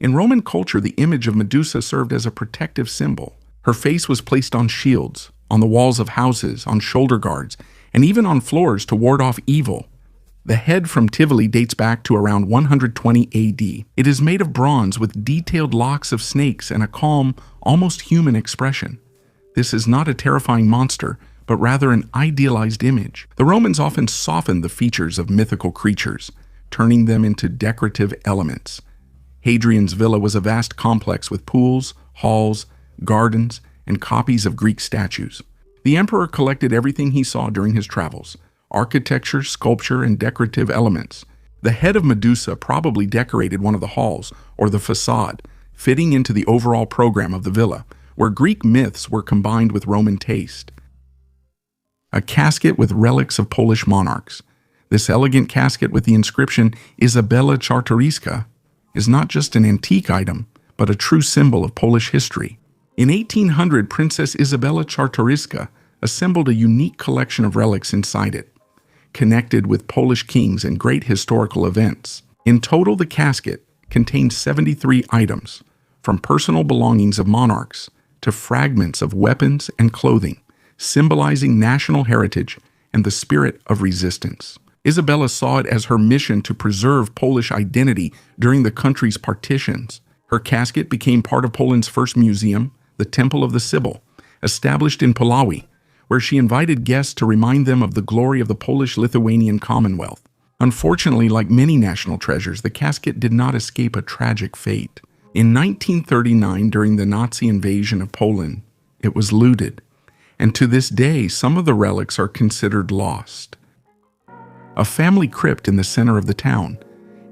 In Roman culture, the image of Medusa served as a protective symbol. Her face was placed on shields, on the walls of houses, on shoulder guards, and even on floors to ward off evil. The head from Tivoli dates back to around 120 AD. It is made of bronze with detailed locks of snakes and a calm, almost human expression. This is not a terrifying monster, but rather an idealized image. The Romans often softened the features of mythical creatures, turning them into decorative elements. Hadrian's villa was a vast complex with pools, halls, gardens, and copies of Greek statues. The emperor collected everything he saw during his travels: architecture, sculpture, and decorative elements. The head of Medusa probably decorated one of the halls or the facade, fitting into the overall program of the villa, where Greek myths were combined with Roman taste. A casket with relics of Polish monarchs. This elegant casket with the inscription Izabela Czartoryska is not just an antique item, but a true symbol of Polish history. In 1800, Princess Izabela Czartoryska assembled a unique collection of relics inside it, connected with Polish kings and great historical events. In total, the casket contained 73 items, from personal belongings of monarchs to fragments of weapons and clothing, symbolizing national heritage and the spirit of resistance. Isabella saw it as her mission to preserve Polish identity during the country's partitions. Her casket became part of Poland's first museum, the Temple of the Sibyl, established in Puławy, where she invited guests to remind them of the glory of the Polish-Lithuanian Commonwealth. Unfortunately, like many national treasures, the casket did not escape a tragic fate. In 1939, during the Nazi invasion of Poland, it was looted, and to this day, some of the relics are considered lost. A family crypt in the center of the town.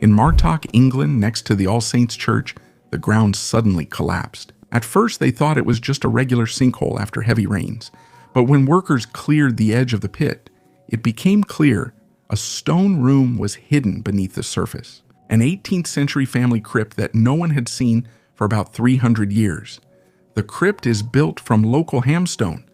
In Martock, England, next to the All Saints Church, the ground suddenly collapsed. At first, they thought it was just a regular sinkhole after heavy rains, but when workers cleared the edge of the pit, it became clear a stone room was hidden beneath the surface. an 18th century family crypt that no one had seen for about 300 years. The crypt is built from local hamstone,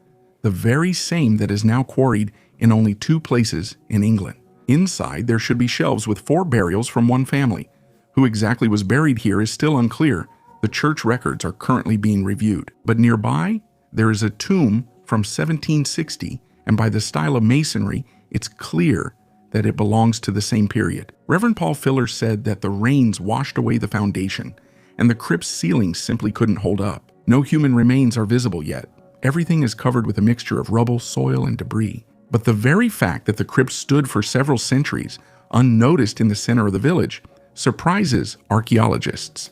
the very same that is now quarried in only 2 places in England. Inside, there should be shelves with 4 burials from one family. Who exactly was buried here is still unclear. The church records are currently being reviewed. But nearby, there is a tomb from 1760, and by the style of masonry, it's clear that it belongs to the same period. Reverend Paul Filler said that the rains washed away the foundation, and the crypt's ceiling simply couldn't hold up. No human remains are visible yet. Everything is covered with a mixture of rubble, soil, and debris. But the very fact that the crypt stood for several centuries, unnoticed in the center of the village, surprises archaeologists.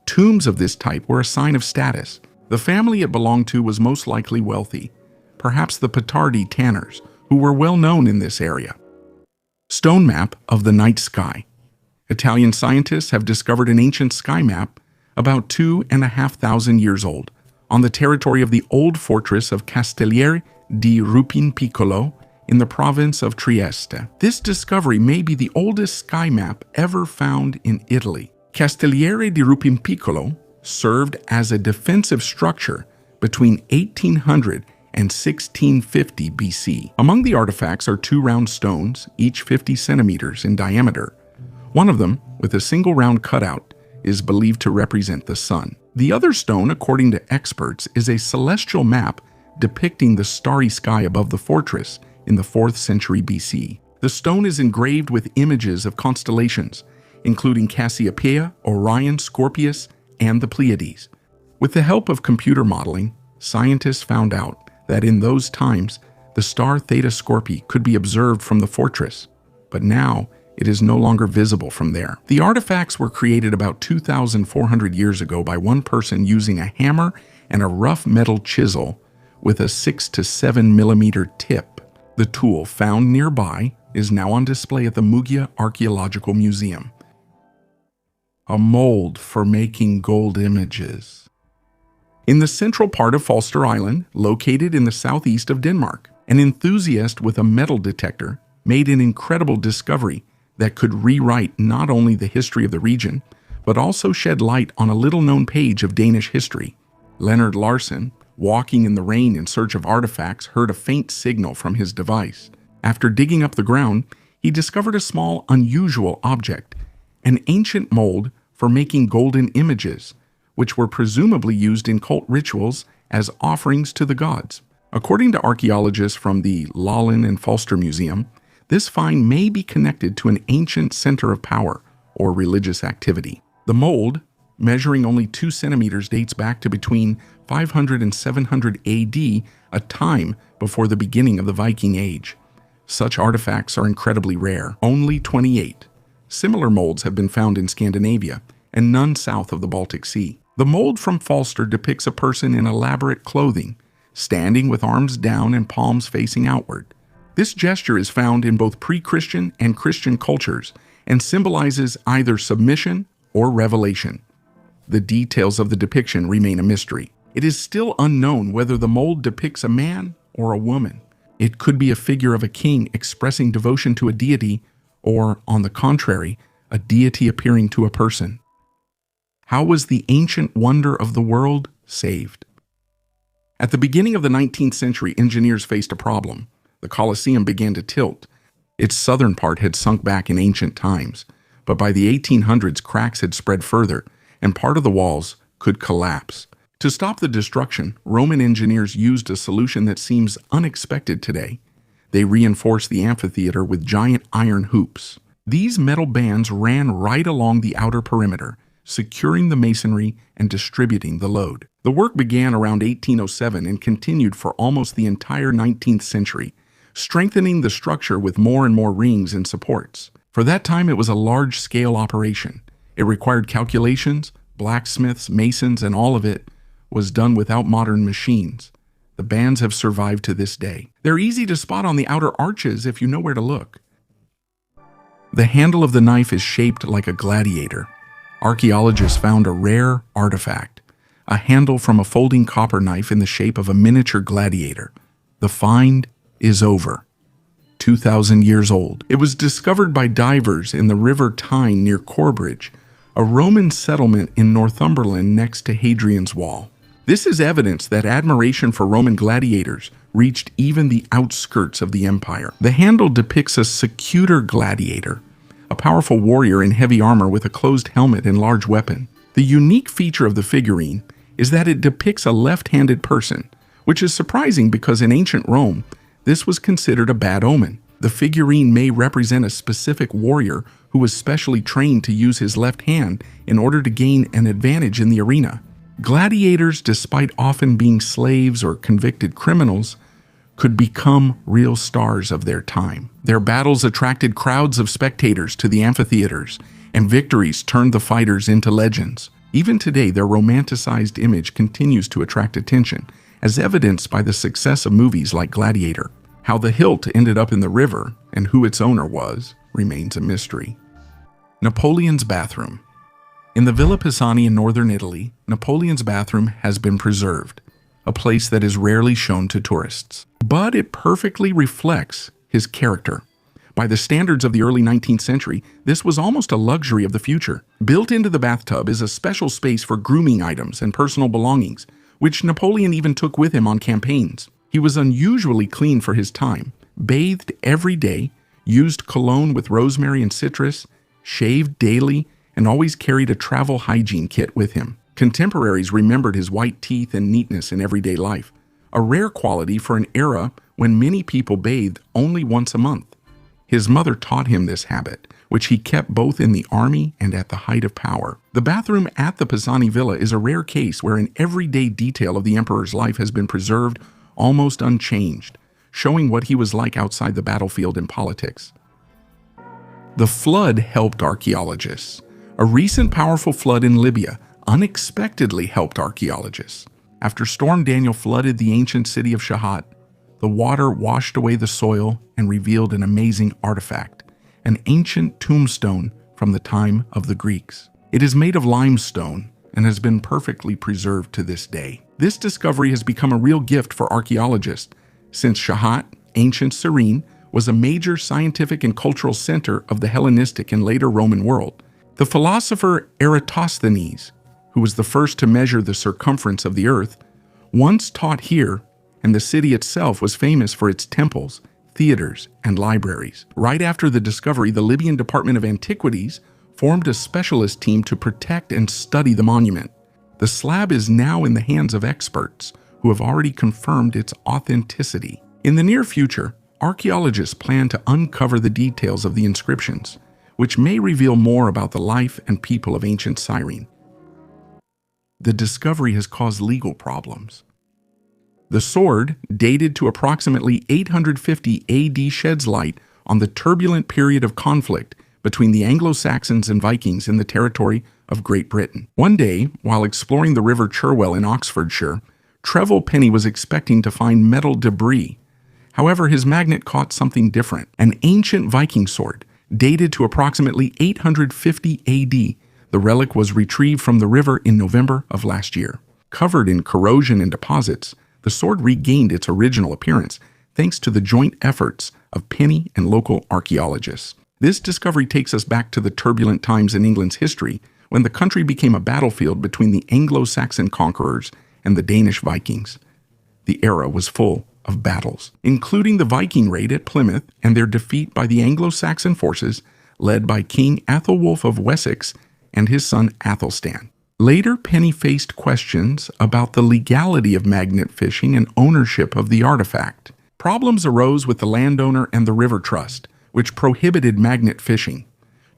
Tombs of this type were a sign of status. The family it belonged to was most likely wealthy, perhaps the Pitardi tanners, who were well known in this area. Stone map of the night sky. Italian scientists have discovered an ancient sky map about 2,500 years old on the territory of the old fortress of Castelliere di Rupin Piccolo in the province of Trieste. This discovery may be the oldest sky map ever found in Italy. Castelliere di Rupin Piccolo served as a defensive structure between 1800 and 1650 BC. Among the artifacts are 2 round stones, each 50 centimeters in diameter. One of them, with a single round cutout, is believed to represent the sun. The other stone, according to experts, is a celestial map depicting the starry sky above the fortress in the 4th century BC. The stone is engraved with images of constellations, including Cassiopeia, Orion, Scorpius, and the Pleiades. With the help of computer modeling, scientists found out that in those times, the star Theta Scorpii could be observed from the fortress, but now it is no longer visible from there. The artifacts were created about 2,400 years ago by one person using a hammer and a rough metal chisel with a 6 to 7 millimeter tip. The tool, found nearby, is now on display at the Muggia Archaeological Museum. A mold for making gold images. In the central part of Falster Island, located in the southeast of Denmark, an enthusiast with a metal detector made an incredible discovery that could rewrite not only the history of the region, but also shed light on a little-known page of Danish history. Leonard Larsen, walking in the rain in search of artifacts, heard a faint signal from his device. After digging up the ground, he discovered a small, unusual object, an ancient mold for making golden images, which were presumably used in cult rituals as offerings to the gods. According to archaeologists from the Lolland and Falster Museum, this find may be connected to an ancient center of power or religious activity. The mold, measuring only 2 centimeters, dates back to between 500 and 700 AD, a time before the beginning of the Viking Age. Such artifacts are incredibly rare, only 28. Similar molds have been found in Scandinavia, and none south of the Baltic Sea. The mold from Falster depicts a person in elaborate clothing, standing with arms down and palms facing outward. This gesture is found in both pre-Christian and Christian cultures and symbolizes either submission or revelation. The details of the depiction remain a mystery. It is still unknown whether the mold depicts a man or a woman. It could be a figure of a king expressing devotion to a deity, or, on the contrary, a deity appearing to a person. How was the ancient wonder of the world saved? At the beginning of the 19th century, engineers faced a problem. The Colosseum began to tilt. Its southern part had sunk back in ancient times, but by the 1800s, cracks had spread further, and part of the walls could collapse. To stop the destruction, Roman engineers used a solution that seems unexpected today. They reinforced the amphitheater with giant iron hoops. These metal bands ran right along the outer perimeter, securing the masonry and distributing the load. The work began around 1807 and continued for almost the entire 19th century, strengthening the structure with more and more rings and supports. For that time, it was a large-scale operation. It required calculations, blacksmiths, masons, and all of it was done without modern machines. The bands have survived to this day. They're easy to spot on the outer arches if you know where to look. The handle of the knife is shaped like a gladiator. Archaeologists found a rare artifact, a handle from a folding copper knife in the shape of a miniature gladiator. The find is over. 2,000 years old. It was discovered by divers in the River Tyne near Corbridge, a Roman settlement in Northumberland next to Hadrian's Wall. This is evidence that admiration for Roman gladiators reached even the outskirts of the empire. The handle depicts a secutor gladiator, a powerful warrior in heavy armor with a closed helmet and large weapon. The unique feature of the figurine is that it depicts a left-handed person, which is surprising because in ancient Rome, this was considered a bad omen. The figurine may represent a specific warrior who was specially trained to use his left hand in order to gain an advantage in the arena. Gladiators, despite often being slaves or convicted criminals, could become real stars of their time. Their battles attracted crowds of spectators to the amphitheaters, and victories turned the fighters into legends. Even today, their romanticized image continues to attract attention, as evidenced by the success of movies like Gladiator. How the hilt ended up in the river and who its owner was remains a mystery. Napoleon's bathroom. In the Villa Pisani in northern Italy, Napoleon's bathroom has been preserved, a place that is rarely shown to tourists. But it perfectly reflects his character. By the standards of the early 19th century, this was almost a luxury of the future. Built into the bathtub is a special space for grooming items and personal belongings, which Napoleon even took with him on campaigns. He was unusually clean for his time, bathed every day, used cologne with rosemary and citrus, shaved daily, and always carried a travel hygiene kit with him. Contemporaries remembered his white teeth and neatness in everyday life, a rare quality for an era when many people bathed only once a month. His mother taught him this habit, which he kept both in the army and at the height of power. The bathroom at the Pisani Villa is a rare case where an everyday detail of the emperor's life has been preserved almost unchanged, showing what he was like outside the battlefield in politics. The flood helped archaeologists. A recent powerful flood in Libya unexpectedly helped archaeologists. After Storm Daniel flooded the ancient city of Shahat, the water washed away the soil and revealed an amazing artifact, an ancient tombstone from the time of the Greeks. It is made of limestone and has been perfectly preserved to this day. This discovery has become a real gift for archaeologists, since Shahat, ancient Cyrene, was a major scientific and cultural center of the Hellenistic and later Roman world. The philosopher Eratosthenes, who was the first to measure the circumference of the earth, once taught here, and the city itself was famous for its temples, theaters, and libraries. Right after the discovery, the Libyan Department of Antiquities formed a specialist team to protect and study the monument. The slab is now in the hands of experts who have already confirmed its authenticity. In the near future, archaeologists plan to uncover the details of the inscriptions, which may reveal more about the life and people of ancient Cyrene. The discovery has caused legal problems. The sword, dated to approximately 850 AD, sheds light on the turbulent period of conflict between the Anglo-Saxons and Vikings in the territory of Great Britain. One day, while exploring the River Cherwell in Oxfordshire, Trevor Penny was expecting to find metal debris. However, his magnet caught something different, an ancient Viking sword, dated to approximately 850 AD. The relic was retrieved from the river in November of last year. Covered in corrosion and deposits, the sword regained its original appearance thanks to the joint efforts of Penny and local archaeologists. This discovery takes us back to the turbulent times in England's history when the country became a battlefield between the Anglo-Saxon conquerors and the Danish Vikings. The era was full of battles, including the Viking raid at Plymouth and their defeat by the Anglo-Saxon forces led by King Athelwulf of Wessex and his son Athelstan. Later, Penny faced questions about the legality of magnet fishing and ownership of the artifact. Problems arose with the landowner and the river trust, which prohibited magnet fishing.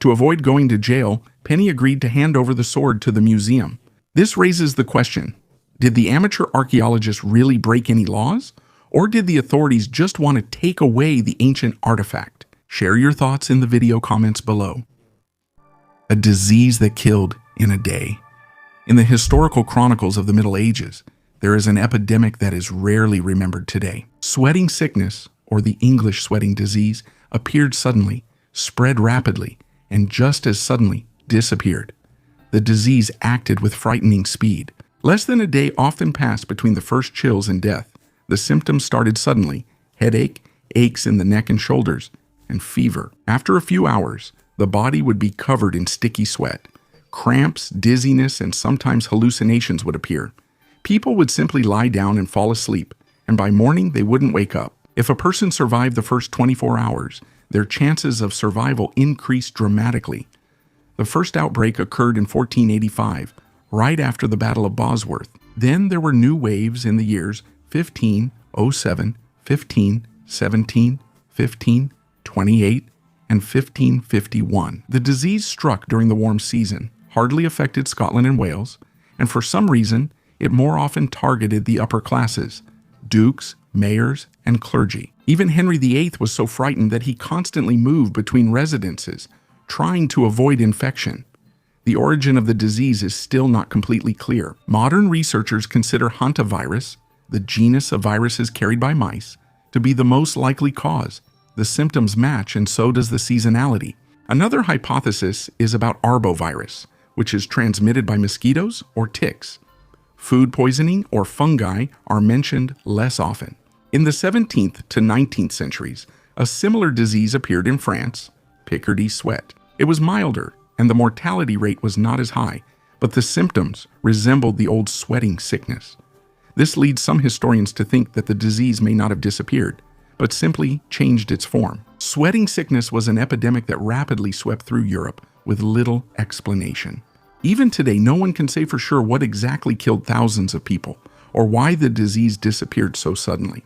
To avoid going to jail, Penny agreed to hand over the sword to the museum. This raises the question, did the amateur archaeologists really break any laws? Or did the authorities just want to take away the ancient artifact? Share your thoughts in the video comments below. A disease that killed in a day. In the historical chronicles of the Middle Ages, there is an epidemic that is rarely remembered today. Sweating sickness, or the English sweating disease, appeared suddenly, spread rapidly, and just as suddenly disappeared. The disease acted with frightening speed. Less than a day often passed between the first chills and death. The symptoms started suddenly: headache, aches in the neck and shoulders, and fever. After a few hours, the body would be covered in sticky sweat. Cramps, dizziness, and sometimes hallucinations would appear. People would simply lie down and fall asleep, and by morning they wouldn't wake up. If a person survived the first 24 hours, their chances of survival increased dramatically. The first outbreak occurred in 1485, right after the Battle of Bosworth. Then there were new waves in the years 1507, 1517, 1528, and 1551. The disease struck during the warm season, hardly affected Scotland and Wales, and for some reason, it more often targeted the upper classes, dukes, mayors, and clergy. Even Henry VIII was so frightened that he constantly moved between residences, trying to avoid infection. The origin of the disease is still not completely clear. Modern researchers consider hantavirus, the genus of viruses carried by mice, to be the most likely cause. The symptoms match, and so does the seasonality. Another hypothesis is about arbovirus, which is transmitted by mosquitoes or ticks. Food poisoning or fungi are mentioned less often. In the 17th to 19th centuries, a similar disease appeared in France, Picardy sweat. It was milder, and the mortality rate was not as high, but the symptoms resembled the old sweating sickness. This leads some historians to think that the disease may not have disappeared, but simply changed its form. Sweating sickness was an epidemic that rapidly swept through Europe with little explanation. Even today, no one can say for sure what exactly killed thousands of people or why the disease disappeared so suddenly.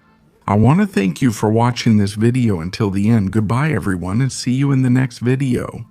I want to thank you for watching this video until the end. Goodbye, everyone, and see you in the next video.